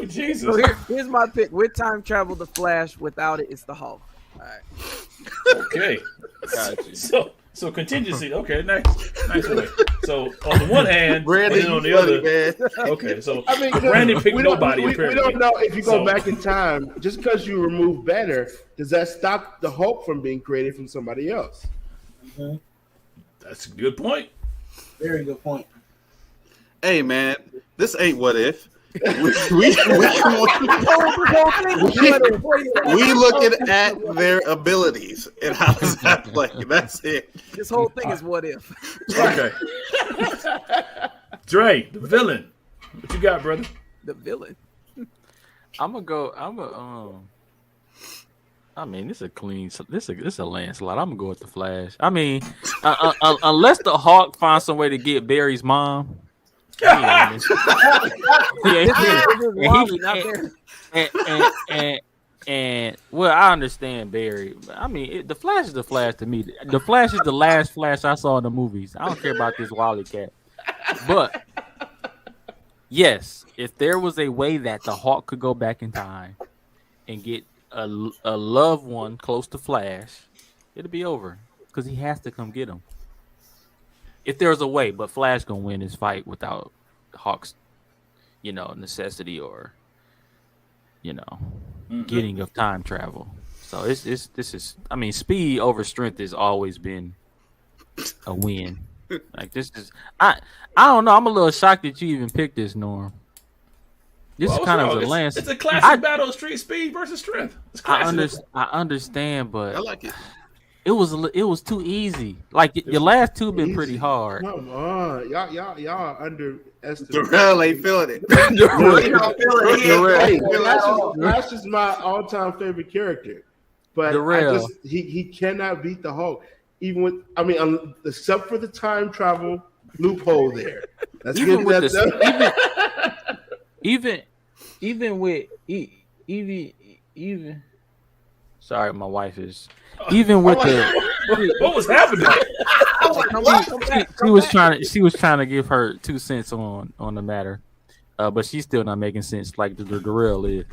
Jesus. So here's my pick. With time travel, the Flash. Without it, it's the Hulk. All right. Okay. Gotcha. So contingency. Okay, nice way. So on the one hand, Brandon, and then on the funny, other. man. Okay, so I mean, Brandon picked nobody. We apparently. don't know if you go So- back in time. Just because you remove Banner, does that stop the Hulk from being created from somebody else? That's a good point. Very good point. Hey, man, this ain't what if. We looking at their abilities and how does that play. That's it. This whole thing is what if. Okay. Dre, the villain. What you got, brother? The villain. I mean, this is a clean. This is a landslide. I'm gonna go with the Flash. I mean, unless the Hawk finds some way to get Barry's mom. And well, I understand Barry. I mean, the Flash is the Flash to me. The Flash is the last Flash I saw in the movies. I don't care about this Wally cat. But yes, if there was a way that the Hawk could go back in time and get a loved one close to Flash, it'll be over because he has to come get him. If there's a way, but Flash gonna win his fight without Hawk's, necessity or, getting of time travel. So this is. I mean, speed over strength has always been a win. Like this is. I don't know. I'm a little shocked that you even picked this, Norm. This is kind of a lance. It's a classic battle of street speed versus strength. It's classic. I understand, but I like it. It was too easy. Like your last two been pretty hard. Come on, y'all underestimate. Darrell ain't feeling it. Hey, Flash is my all-time favorite character, but he cannot beat the Hulk. Even with, except for the time travel loophole there. That's Even good. with even with even Sorry, my wife is. Even with the, What was happening? she was trying to give her 2 cents on the matter, but she's still not making sense like the real is.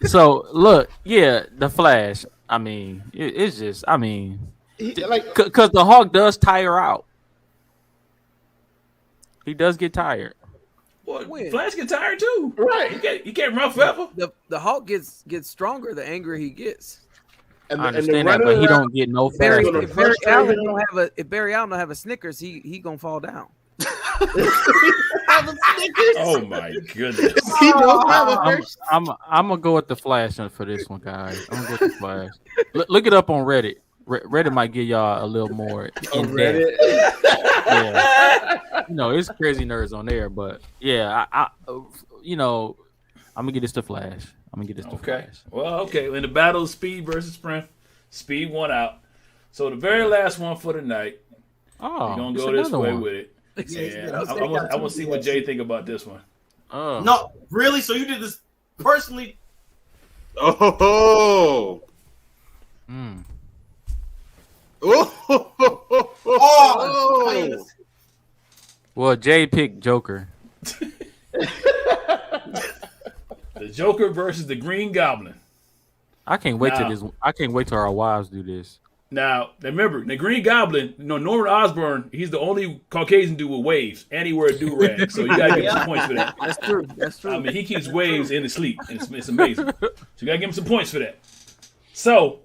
So look, yeah, the Flash. I mean, it's just, I mean, because the Hulk does tire out. He does get tired. Well, Flash get tired too. Right. He can't run forever. The Hulk gets stronger the angrier he gets. And I understand that, but he don't get no faster. If Barry Allen don't have a Snickers, he gonna fall down. Oh my goodness. I'm gonna go with the Flash for this one, guys. I'm gonna go with the Flash. Look it up on Reddit. Reddit might give y'all a little more in depth. Yeah. It's crazy nerds on there, but yeah, I I'm gonna get this to Flash. Okay. Well, okay. In the battle of speed versus sprint, speed won out. So the very last one for the night. Oh, we're gonna go this way with it. Yeah, I want to see what Jay think about this one. Oh. No, really? So you did this personally? Oh. Mm. Oh. Well, Jay picked Joker. The Joker versus the Green Goblin. I can't wait till our wives do this. Now, remember, the Green Goblin, Norman Osborn, he's the only Caucasian dude with waves, and he wears a do-rag, so you got to give him some points for that. That's true. I mean, he keeps waves in his sleep, and it's amazing. So you got to give him some points for that. So,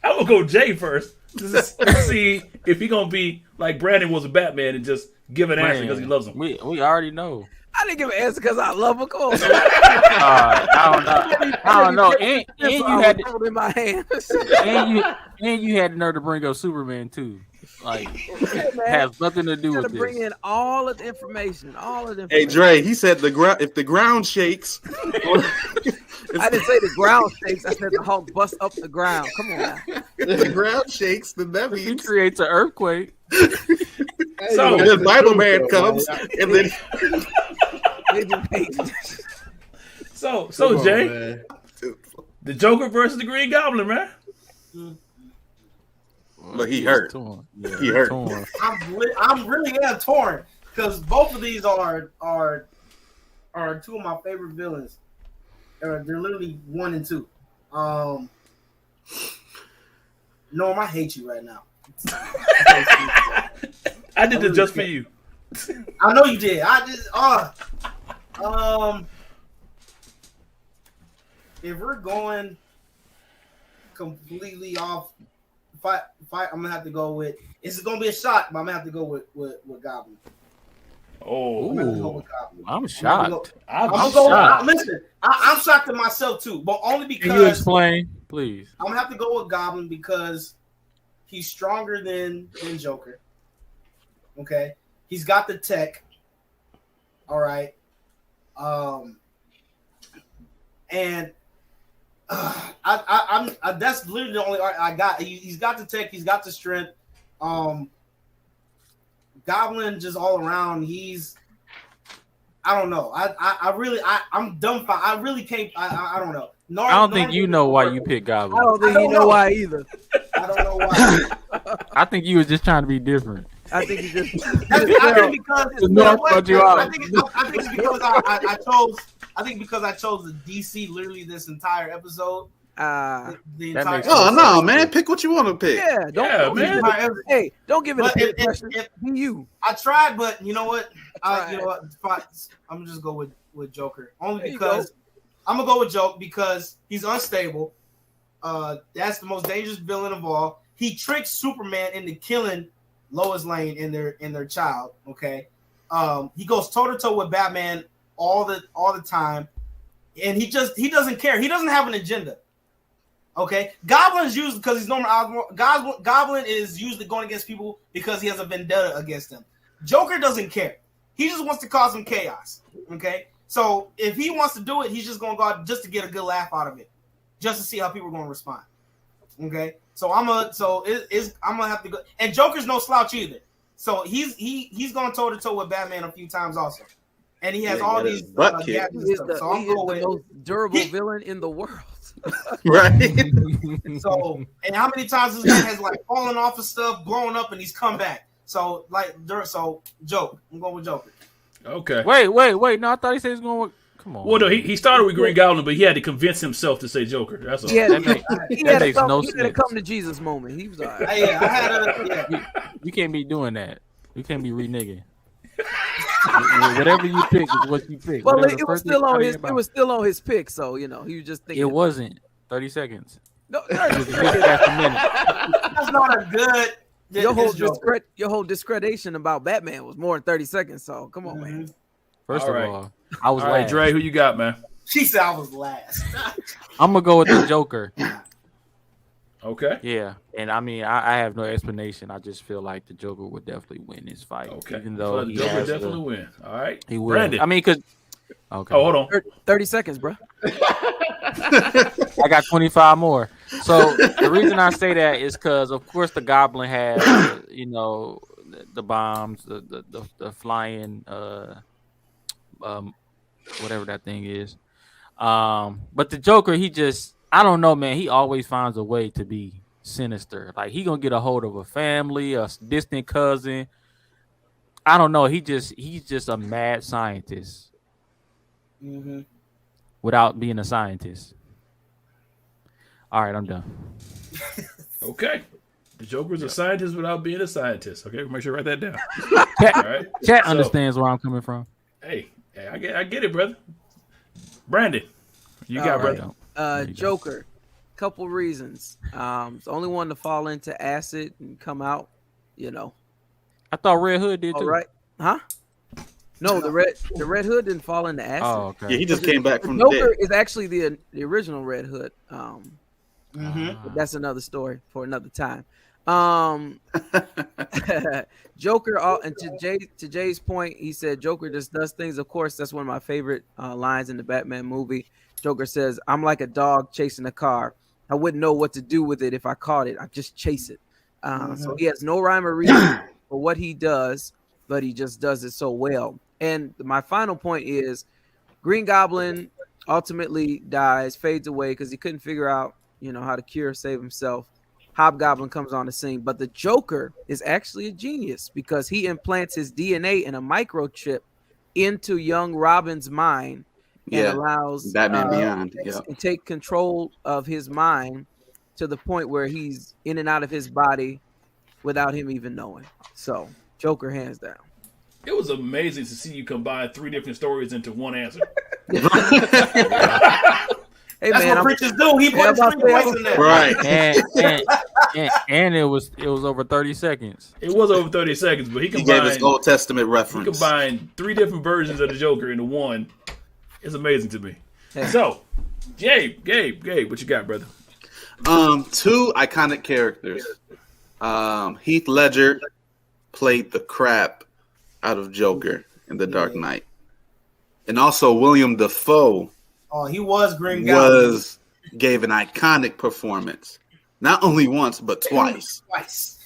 I'm going to go Jay first to see if he going to be like Brandon was a Batman and just give an answer because he loves him. We already know. I didn't give an answer because I love him. Come on. I don't know. And you had to, in my hands. and you had the nerve to bring up Superman too. Like, has nothing to do with this. Bring in all of the information. Hey Dre, he said if the ground shakes. I didn't say the ground shakes. I said the Hulk busts up the ground. Come on now. If the ground shakes, then that means he creates an earthquake. So the Bible man comes, and then. So Jay, the Joker versus the Green Goblin, man. But he hurt. Yeah, he hurt. I'm really torn because both of these are two of my favorite villains. They're literally 1 and 2. Norm, I hate you right now. I did it just for you. I know you did. If we're going completely off fight, I'm gonna have to go with. It's gonna be a shot, but I'm gonna have to go with Goblin. Oh, I'm shocked. Listen, I'm shocked at myself too, but only because. Can you explain, please? I'm gonna have to go with Goblin because he's stronger than Joker. Okay, he's got the tech. All right, and I'm that's literally the only art I got. He's got the tech. He's got the strength. Goblin just all around. I don't know. I'm dumbfounded. I really can't. I don't know. I don't think you know why you picked Goblin. I don't think you know why either. I don't know why. I think you was just trying to be different. I think you just. I think because it's because I chose. I think because I chose the DC literally this entire episode. The entire no, man! Pick what you want to pick. Yeah, don't man. Hey, don't give it a question. Be you. I tried, but you know what? You know what? I'm just go with Joker only because I'm gonna go with Joker because he's unstable. That's the most dangerous villain of all. He tricks Superman into killing Lois Lane and their child. Okay, he goes toe to toe with Batman all the time, and he doesn't care. He doesn't have an agenda. Okay, Goblin's usually because he's Norman Osborn. Goblin is usually going against people because he has a vendetta against them. Joker doesn't care. He just wants to cause some chaos. Okay, so if he wants to do it, he's just going to go out just to get a good laugh out of it, just to see how people are going to respond. Okay, so I'm gonna have to go. And Joker's no slouch either. So he's going toe to toe with Batman a few times also. and he has Yeah, all he got these his butt He gadgets and is stuff. the, So I'm he is going the with. most durable villain in the world. Right. So, and how many times this man has like fallen off of stuff, blown up, and he's come back. So, Joker. I'm going with Joker. Okay. Wait. No, I thought he said he was going with. Come on. Well, no, he started with Green Goblin, but he had to convince himself to say Joker. That's all. He had, That make- he that had, to makes come, no he had to sense. come to Jesus moment. He was all right. Yeah, I had a You can't be doing that. You can't be reneging. Whatever you pick is what you pick. Well, Whatever the it was first thing still on out of his. your It mouth. was still on his pick. So he was just thinking. It wasn't 30 seconds. No, It was half a minute. That's not a good. your whole discredation about Batman was more than 30 seconds. So come on, man. First All of right. all, I was All right, last. Dre, who you got, man? She said I was last. I'm gonna go with the Joker. Okay. Yeah, and I mean, I have no explanation. I just feel like the Joker would definitely win this fight. Okay. Even So though the he Joker has definitely win. All right. he will. Brandon. I mean, cause okay. Oh, hold on. 30 seconds, bro. I got 25 more. So the reason I say that is because, of course, the Goblin has, the bombs, the flying, whatever that thing is. But the Joker, I don't know, man. He always finds a way to be sinister. Like he gonna get a hold of a family, a distant cousin. I don't know. He's just a mad scientist without being a scientist. All right, I'm done. Okay. The Joker's a scientist without being a scientist. Okay, make sure you write that down. Chat, All right. chat So- understands where I'm coming from. Hey, I get it, brother. Brandon, you got, All right. brother. There you go. Joker. Couple reasons. It's the only one to fall into acid and come out. I thought Red Hood did too. All right, huh? No, the Red Hood didn't fall into acid. Oh, okay. Yeah, he just came back The from the dead. Joker is actually the original Red Hood. Mm-hmm. But that's another story for another time. Joker, and to Jay's point, he said Joker just does things. Of course, that's one of my favorite lines in the Batman movie. Joker says, "I'm like a dog chasing a car. I wouldn't know what to do with it if I caught it. I just chase it." So he has no rhyme or reason for what he does, but he just does it so well. And my final point is, Green Goblin ultimately dies, fades away because he couldn't figure out, how to save himself. Hobgoblin comes on the scene, but the Joker is actually a genius because he implants his DNA in a microchip into young Robin's mind and allows Batman Beyond. to take control of his mind to the point where he's in and out of his body without him even knowing. So Joker, hands down. It was amazing to see you combine 3 different stories into one answer. Hey That's man, what preachers do. He Yeah, put I'm 3 about to points in there. Right. and it was over 30 seconds. It was over 30 seconds, but he He gave us combined Old Testament he reference. combined 3 different versions of the Joker into one. It's amazing to me. Hey. So, Gabe, what you got, brother? 2 iconic characters. Heath Ledger played the crap out of Joker in The Dark Knight. And also William Dafoe Oh, he was Green Goblin. gave an iconic performance. Not only once, but twice. Twice.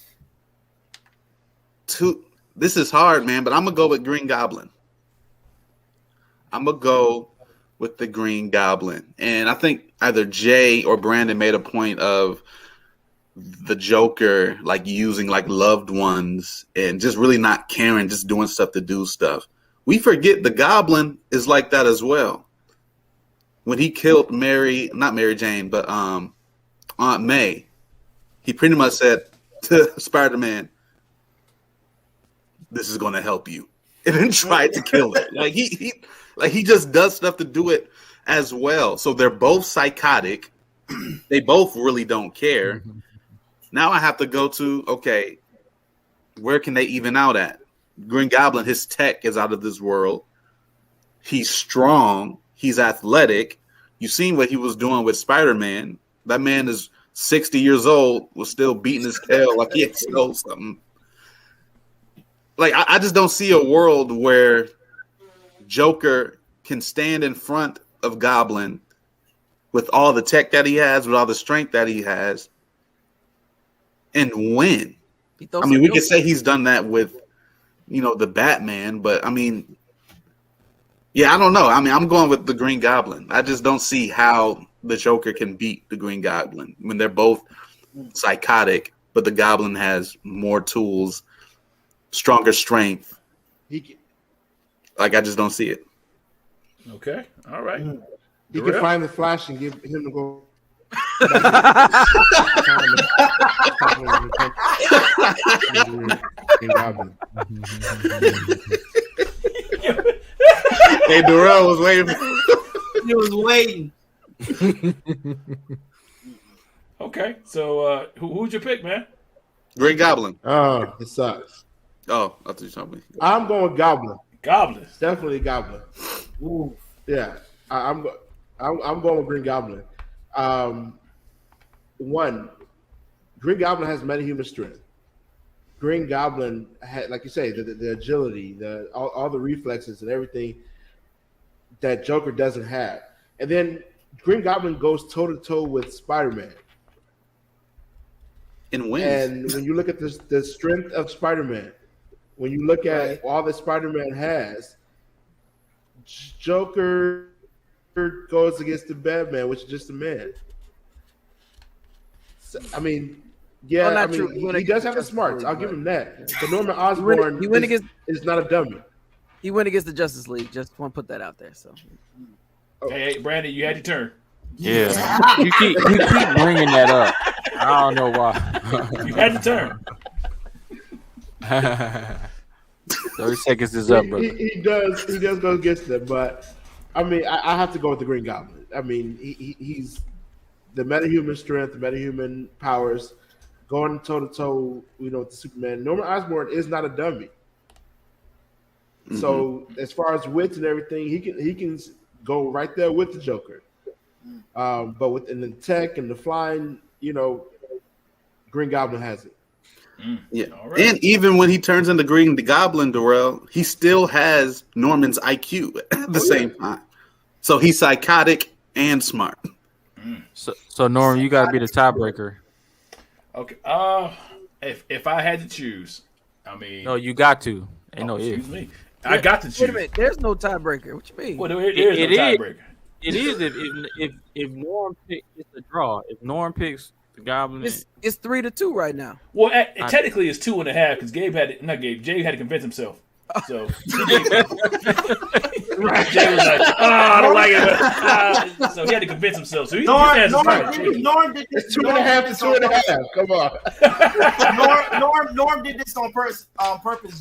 This is hard, man, but I'm going to go with Green Goblin. I'm going to go with the Green Goblin. And I think either Jay or Brandon made a point of the Joker like using like loved ones and just really not caring, just doing stuff to do stuff. We forget the Goblin is like that as well. When he killed not Mary Jane, but Aunt May, he pretty much said to Spider-Man, "This is going to help you," and then tried to kill it. Like he just does stuff to do it as well. So they're both psychotic. They both really don't care. Now I have to go to, okay, where can they even out at? Green Goblin, his tech is out of this world. He's strong. He's athletic. You've seen what he was doing with Spider-Man. That man is 60 years old, was still beating his tail like he had stole something. Like, I just don't see a world where Joker can stand in front of Goblin with all the tech that he has, with all the strength that he has, and win. I mean, we could say he's done that with, the Batman, but I mean, Yeah, I don't know. I mean, I'm going with the Green Goblin. I just don't see how the Joker can beat the Green Goblin when they're both psychotic, but the Goblin has more tools, stronger strength. I just don't see it. Okay. All right. He can find the Flash and give him to go. Hey, Darrell was waiting. He was waiting. Okay. So who's your pick, man? Green Goblin. Oh, it sucks. Oh, I thought you told me. I'm going with Goblin. Goblin. Definitely Goblin. Ooh. Yeah, I'm going with Green Goblin. One, Green Goblin has metahuman strength. Green Goblin had, like you say, the agility, all the reflexes and everything that Joker doesn't have. And then Green Goblin goes toe to toe with Spider-Man. And wins. And when you look at the strength of Spider-Man, when you look at all that Spider-Man has, Joker goes against the Batman, which is just a man. So, I mean, yeah, Well, not I mean, true. he does have the smarts. I'll give him that. But Norman Osborn is not a dummy. He went against the Justice League. Just want to put that out there. So, Hey, Brandon, you had your turn. Yeah, you keep bringing that up. I don't know why. You had your turn. 30 seconds is up, brother. He does go against them, but I mean, I have to go with the Green Goblin. I mean, he's the metahuman strength, the metahuman powers, going toe to toe, with the Superman. Norman Osborn is not a dummy. Mm-hmm. So as far as wits and everything, he can go right there with the Joker. But within the tech and the flying, Green Goblin has it. Yeah, right. And even when he turns into Green Goblin, Darrell, he still has Norman's IQ at the same time. So he's psychotic and smart. So Norm, you got to be the tiebreaker. Okay. If I had to choose, I mean, no, you got to. Excuse me. I got to choose. Wait a minute. There's no tiebreaker. What you mean? Well, there is no tiebreaker. It is if Norm picks, it's a draw. If Norm picks the Goblin, it's 3-2 right now. Well, technically it's 2.5 because Jay had to convince himself. So Jay was like, I don't like it. So he had to convince himself. So Norm did this. 2.5 to 2.5. Come on. Norm did this on purpose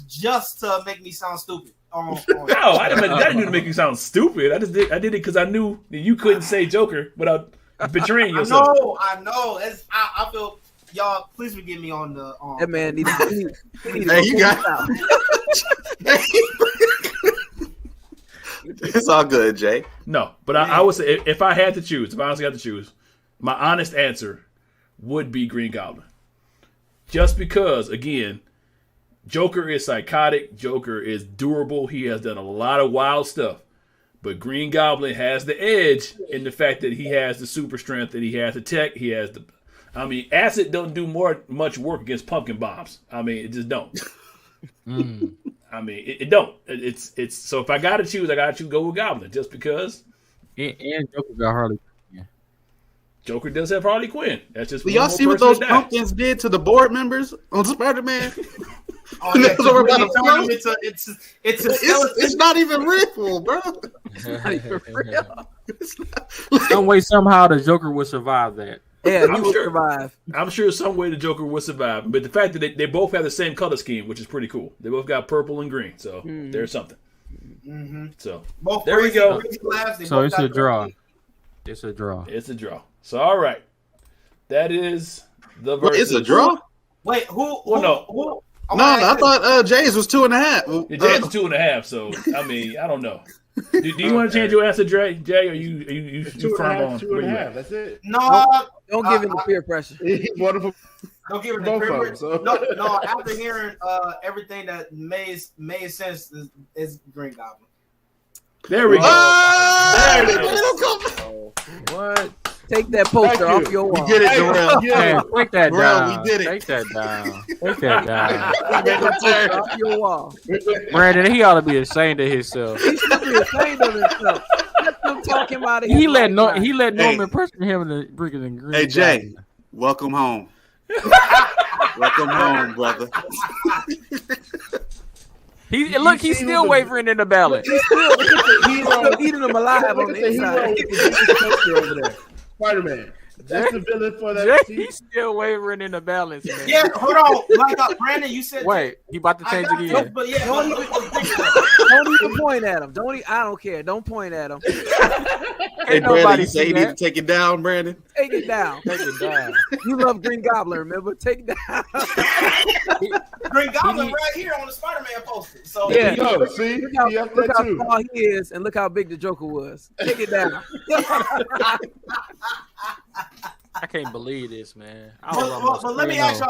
just to make me sound stupid. No, I didn't do to make you sound stupid. I did it because I knew that you couldn't say Joker without betraying yourself. I know. I feel y'all. Please forgive me on the. That man needs. Hey, you got. It's all good, Jay. No, but I would say if I had to choose, if I honestly had to choose, my honest answer would be Green Goblin. Just because, again, Joker is psychotic. Joker is durable. He has done a lot of wild stuff. But Green Goblin has the edge in the fact that he has the super strength, and he has the tech. He has the, acid don't do much work against pumpkin bombs. It just don't. It don't. It's so if I gotta choose, go with Goblin just because. And Joker got Harley Quinn. Joker does have Harley Quinn. That's just. Do y'all see what those pumpkins did to the board members on Spider-Man? Oh, yeah, it's not even real, bro. It's not even real. Some way, somehow, the Joker would survive that. Yeah, he will survive. I'm sure some way the Joker will survive. But the fact that they both have the same color scheme, which is pretty cool. They both got purple and green, so there's something. Mm-hmm. So both there we go. So it's a draw. It's a draw. It's a draw. So all right, that is the versus. It's a draw. Wait, who? No, I thought Jay's was 2.5. Jay's 2.5. So I don't know. Do you want to change your answer, Jay? Or you firm on 2.5? That's it. No, don't give him the peer pressure. Don't give him the peer pressure. No. After hearing everything that made sense is Green Goblin. There we go. There it is. What? Take that poster Thank off you. your We wall. get it, Joel. Yeah. Hey, take that Bro, down. we did it. Take that down. Take that down. Take that poster off your wall. Brandon, he ought to be ashamed of himself. He should be ashamed of himself. Let them talk him out of his He let life now. Norman pressure him to bring it in green. Hey, Jay, welcome home. Welcome home, brother. He's still wavering in the balance. He's still eating them alive on Look the at the hero inside. with the biggest poster over there. Spider-Man. That's the villain for that Jay, team. he's still wavering in the balance, man. Yeah, hold on. Like Brandon, you said. Wait, he about to I change got again. you, but yeah, Don't but- even point at him. I don't care. Don't point at him. Hey, Ain't Brandon, nobody you say you see need that. to take it down, Brandon? Take it down. Take it down. You love Green Goblin, remember? Take it down. Green Goblin right here on the Spider-Man poster. So Yeah. Yo, see? Look how, He up look there how too. small he is, and look how big the Joker was. Take it down. I can't believe this, man. But let me ask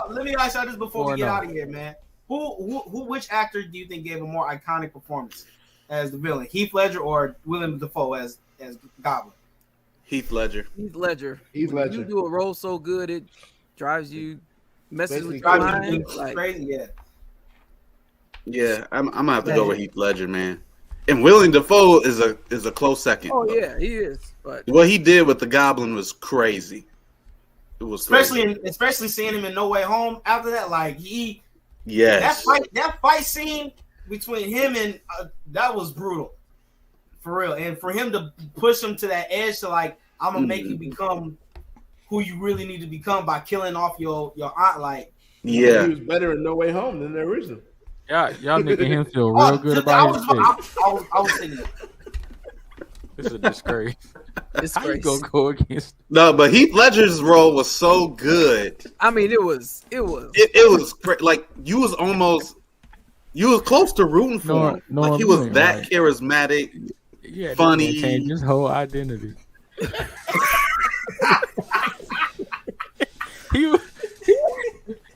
y'all this before we get 4-0. out of here, man. Which actor do you think gave a more iconic performance as the villain, Heath Ledger or Willem Dafoe as Goblin? Heath Ledger. Heath Ledger. Heath When Ledger. You do a role so good it drives you, messes with your Basically, mind. Drives Like, you crazy, yeah. Yeah, I'm gonna have to go with Heath Ledger, man. And Willem Dafoe is a close second. oh yeah, he is. But What he did with the Goblin was crazy. It was crazy. Especially seeing him in No Way Home. After that, like Yes. that fight scene between him and that was brutal, for real. And for him to push him to that edge to like, I'm gonna make you become who you really need to become by killing off your aunt. Like, Yeah. He was better in No Way Home than the original. Y'all making him feel real good about his shit. I was thinking. This is a disgrace. it's How you crazy. gonna go against? No, but Heath Ledger's role was so good. I mean, it was. It was like you was close to rooting for him. No, Like he was that charismatic. Yeah, funny. change his whole identity.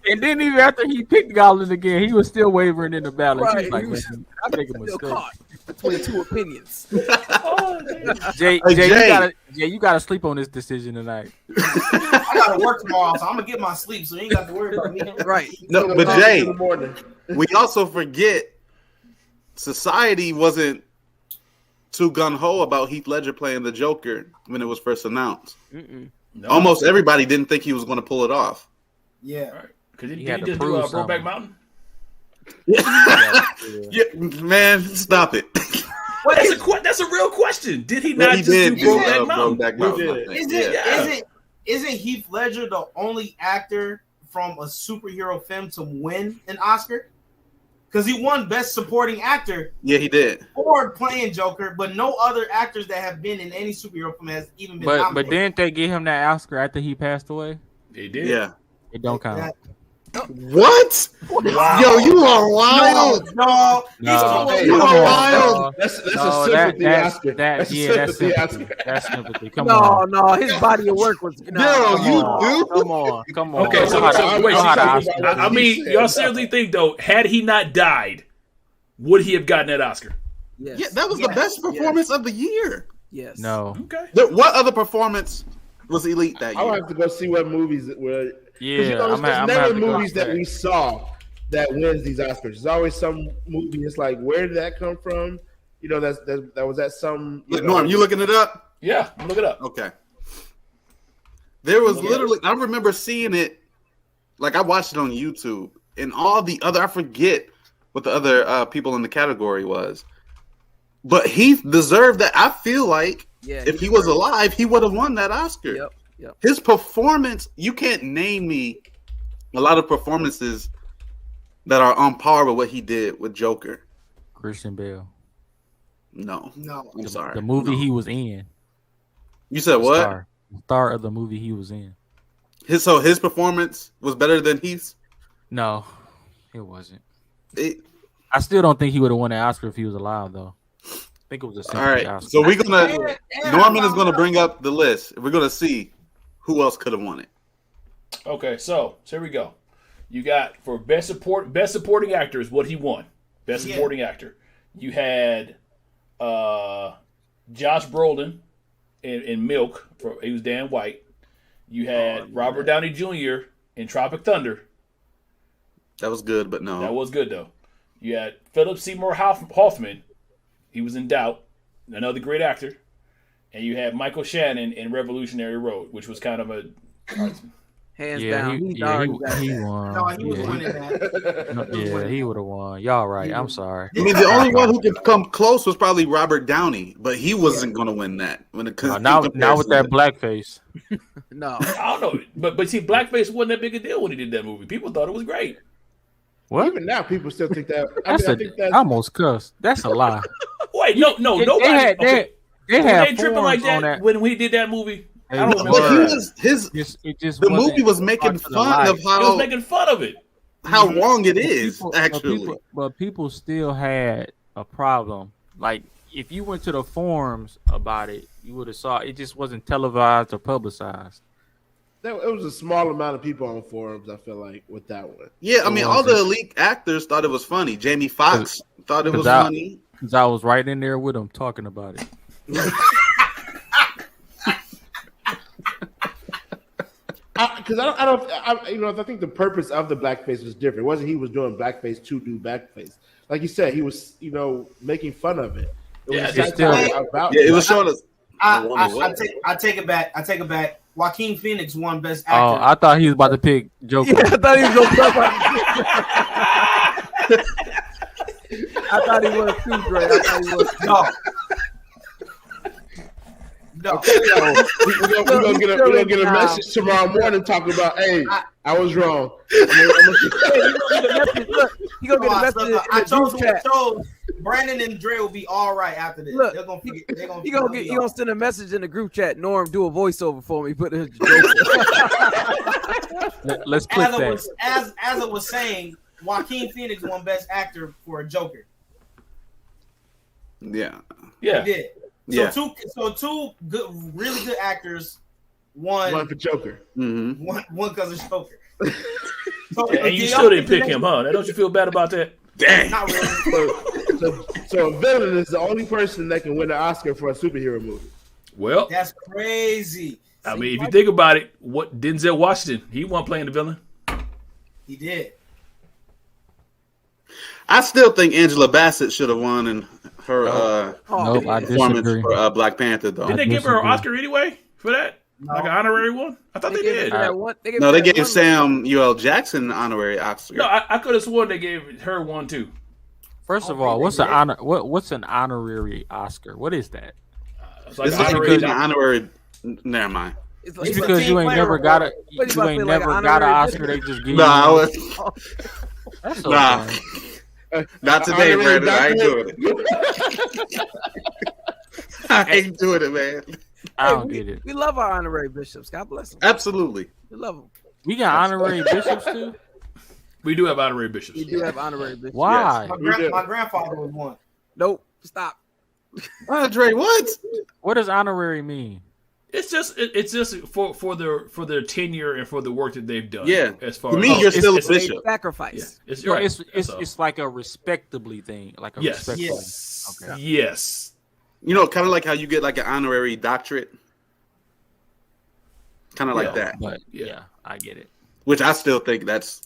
And then even after he picked Goblin again, he was still wavering in the balance. He was Right, like, he was- "Listen, I'm making a Still mistake." caught between two opinions. Jay, Jay. you gotta sleep on this decision tonight. I gotta work tomorrow, so I'm gonna get my sleep. So you ain't got to worry about me. Right. No, but In Jay, the morning. we also forget society wasn't too gun ho about Heath Ledger playing the Joker when it was first announced. Mm-mm. No. Almost everybody didn't think he was going to pull it off. Yeah. Because He he had to just do prove Brokeback something. Mountain. Yeah, man, stop it. Well, that's a real question. Did he But not he just did do do Brokeback Mountain? Brokeback Mountain. I did. think. Isn't Heath Ledger the only actor from a superhero film to win an Oscar? Because he won Best Supporting Actor Yeah, he did. for playing Joker, but no other actors that have been in any superhero film has even been But nominated. didn't they give him that Oscar after he passed away? They did. Yeah. It don't count. That- What? Wow. Yo, you are wild. No, No, Hey, you come are on. wild. That's No, a sympathy Oscar. that's sympathy sympathy. Oscar. That's sympathy. Come No, on. no, his body of work was. No, Yo, come you on. do? Come on. Okay, so wait, you know how to so- Oscar. I mean, y'all seriously think though, had he not died, would he have gotten that Oscar? Yes. Yeah, that was the Yes, best performance of the year. Yes. No. Okay. What other performance was elite that I'll year? have to go see what movies were. Yeah, You know, I'm there's gonna never have to go movies that back. we saw that wins these Oscars. There's always some movie. It's like, where did that come from? You know, that was at some. Look, Norm, you looking it up? Yeah, I'm look it up. Okay. There was literally, I remember seeing it, like I watched it on YouTube, and all the other, I forget what the other people in the category was, but he deserved that. I feel like Yeah. if he was alive, he would have won that Oscar. Yep. Yep. His performance, you can't name me a lot of performances that are on par with what he did with Joker. Christian Bale. No, no. I'm sorry. The movie No. he was in. You said what? Star of the movie he was in. His performance was better than Heath's. No, it wasn't. It, I still don't think he would have won an Oscar if he was alive, though. I think it was a all sympathy right, Oscar. so we're gonna. And Norman is gonna bring up the list. We're gonna see who else could have won it. Okay, so here we go. You got for best supporting actor is what he won. Best supporting actor. You had Josh Brolin in Milk. He was Dan White. You had Robert Downey Jr. in Tropic Thunder. That was good, but no. That was good though. You had Philip Seymour Hoffman. He was in Doubt, another great actor. And you had Michael Shannon in Revolutionary Road, which was kind of a hands down. He won. No, he was winning that. Yeah, he would have won. Y'all right. I'm sorry. I mean, the only one who could come close was probably Robert Downey, but he wasn't going to win that. When it comes Now with that blackface. No, I don't know, but see, blackface wasn't that big a deal when he did that movie. People thought it was great. What? Even now, people still think that. I think that's almost cussed. That's a lie. Wait, no, nobody. They had tripping like that when we did that movie. I don't remember. But the movie was making fun of how he was making fun of it. How wrong it is, actually. But people still had a problem. Like if you went to the forums about it, you would have saw it just wasn't televised or publicized. It was a small amount of people on forums, I feel like, with that one. Yeah, I mean, all the elite actors thought it was funny. Jamie Foxx thought it was funny. Because I was right in there with him talking about it. Because I think the purpose of the blackface was different. It wasn't he was doing blackface to do blackface. Like you said, he was, making fun of it. It was showing us. I take it back. I take it back. Joaquin Phoenix won Best Actor. Oh, I thought he was about to pick Joker. Yeah, I thought he was going to I thought he was too, Dre. I thought he was. No. We're gonna get a message tomorrow morning talking about, hey, I was wrong. He gonna get a message. I chose. Brandon and Dre will be all right after this. Look, they're gonna he gonna send a message in the group chat. Norm, do a voiceover for me. Put it. Let's click that. As I was saying, Joaquin Phoenix won Best Actor for a Joker. Yeah. He did. Yeah. Two good, really good actors won. One for Joker. Mm-hmm. One because of Joker. And you still didn't pick him, huh? Don't you feel bad about that? Dang. Not really. So a villain is the only person that can win an Oscar for a superhero movie. Well, that's crazy. I mean, if you think about it, what Denzel Washington, he wasn't playing the villain. He did. I still think Angela Bassett should have won in her I performance disagree. for Black Panther, though. Did they give her an Oscar anyway for that? No. Like an honorary one? I thought they did. They gave Samuel Jackson an honorary Oscar. No, I could have sworn they gave her one too. First of all, what's an honor? What's an honorary Oscar? What is that? It's like It's an honorary. an honorary. Never mind. It's Just because you ain't never got a, What you you ain't about to say, like never an got an honorary Oscar. They just give Nah, you. That's so Nah. dumb. Not today, Honorary Brandon. I ain't doctorate. doing it. I ain't doing it, man. I don't get it. We love our honorary bishops. God bless them. Absolutely. We love them. We got honorary bishops too. We do have honorary bishops. We do have honorary bishops. Why? My grandfather was one. Nope. Stop. Andre, what? What does honorary mean? It's just for their tenure and for the work that they've done. Yeah. As far To me, as you're still a it's- bishop. Sacrifice. It's No, right. it's like a respectably thing, like a Yes. respectable. Yes. Okay. Yes. You know, kind of like how you get like an honorary doctorate. Kind of like that. But Yeah. yeah, I get it. Which I still think it's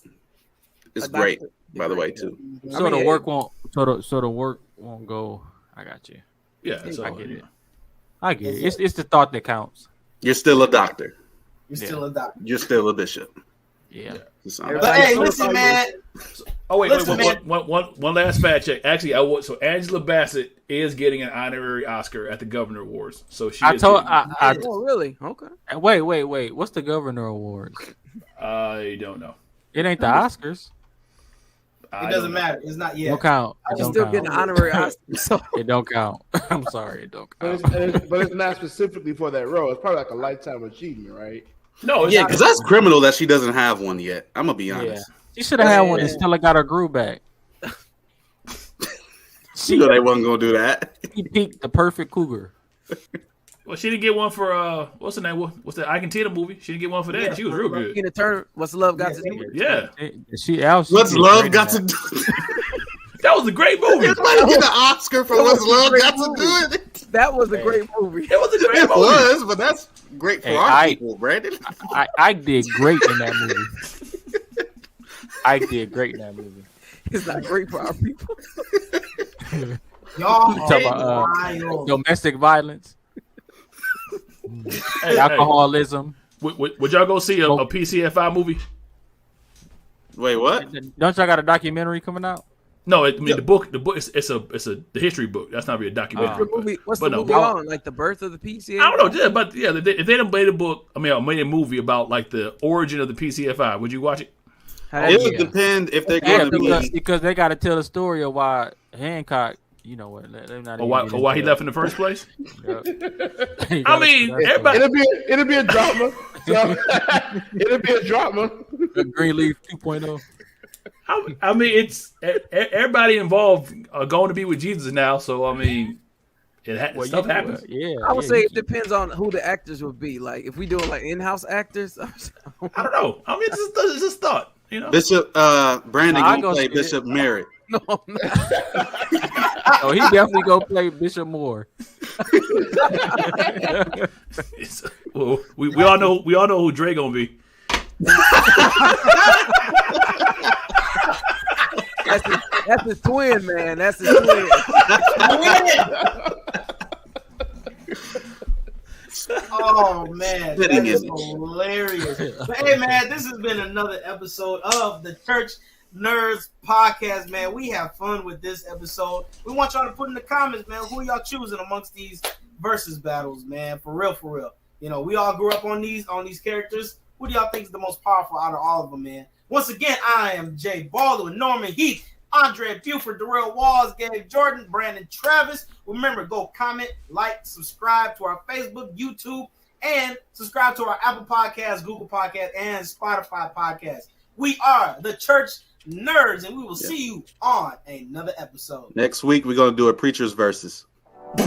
A great, doctorate. by the way, too. So mean, the work won't. So the work won't go. I got you. Yeah. So, I get it. I get it. It's the thought that counts. You're still a doctor. You're still a doctor. You're still a bishop. Yeah. Just But hey, listen, man. Oh wait, Listen, one last fact check. Actually, so Angela Bassett is getting an honorary Oscar at the Governor Awards. So she. Oh, really? Okay. Wait. What's the Governor Awards? I don't know. It ain't the Oscars. It doesn't matter. It's not yet. Don't count. I'm It don't still count. getting an honorary Oscar. So It don't count. I'm sorry, it don't count. But it's not specifically for that role. It's probably like a lifetime achievement, right? No, it's Yeah, not. because that's criminal that she doesn't have one yet. I'm going to be Yeah, honest. she should have had one and still got her groove back. She knew they wasn't going to do that. She peaked the perfect cougar. Well, she didn't get one for what's the name? What's the Ike and Tina movie? She didn't get one for that. Yeah. She was real good. Tina Turner, what's love got to do with it? Yeah, What's love got to do? that was a great movie. Everybody get an Oscar for what's love got to do with it. That was a great movie. It was a great It movie. was, but that's great for Hey, our I- people, Brandon. I did great in that movie. I did great in that movie. It's not great for our people. Y'all Talk about, wild. Domestic violence, Hey, alcoholism. would y'all go see a PCFI movie? Wait, what? Don't y'all got a documentary coming out? No, I mean the book. It's the history book. That's not really a documentary. What's but the no, movie on? Like the birth of the PCA? I don't know, yeah, but yeah, if they done made a book, made a movie about like the origin of the PCFI, would you watch it? It would depend if they're Yeah, going to be. because they got to tell the story of why Hancock. You know what? They're not. Or why he left in the first place? Yep. I mean, everybody. It'll be a drama. So, it'll be a drama. Greenleaf 2.0. I mean, it's everybody involved are going to be with Jesus now. So I mean, stuff happens. Yeah, I would say it depends on who the actors would be. Like if we do like in-house actors, I don't know. I mean, it's just thought. You know, Bishop Brandon I gonna go play see it. Bishop Merritt. no, I'm not. Oh, he definitely gonna play Bishop Moore. well, we all know who Dre gonna be. That's his twin, man. That's his twin. Oh man, Spitting that is image. hilarious. But hey man, this has been another episode of the Church Nerds Podcast, man. We have fun with this episode. We want y'all to put in the comments, man, who y'all choosing amongst these versus battles, man. For real, for real. You know, we all grew up on these characters. Who do y'all think is the most powerful out of all of them, man? Once again, I am Jay Baldwin, Norman Heath, Andre Buford, Darrell Walls, Gabe Jordan, Brandon Travis. Remember, go comment, like, subscribe to our Facebook, YouTube, and subscribe to our Apple Podcasts, Google Podcasts, and Spotify Podcasts. We are the Church Nerds, and we will see you on another episode. Next week we're gonna do a preacher's versus. Hey,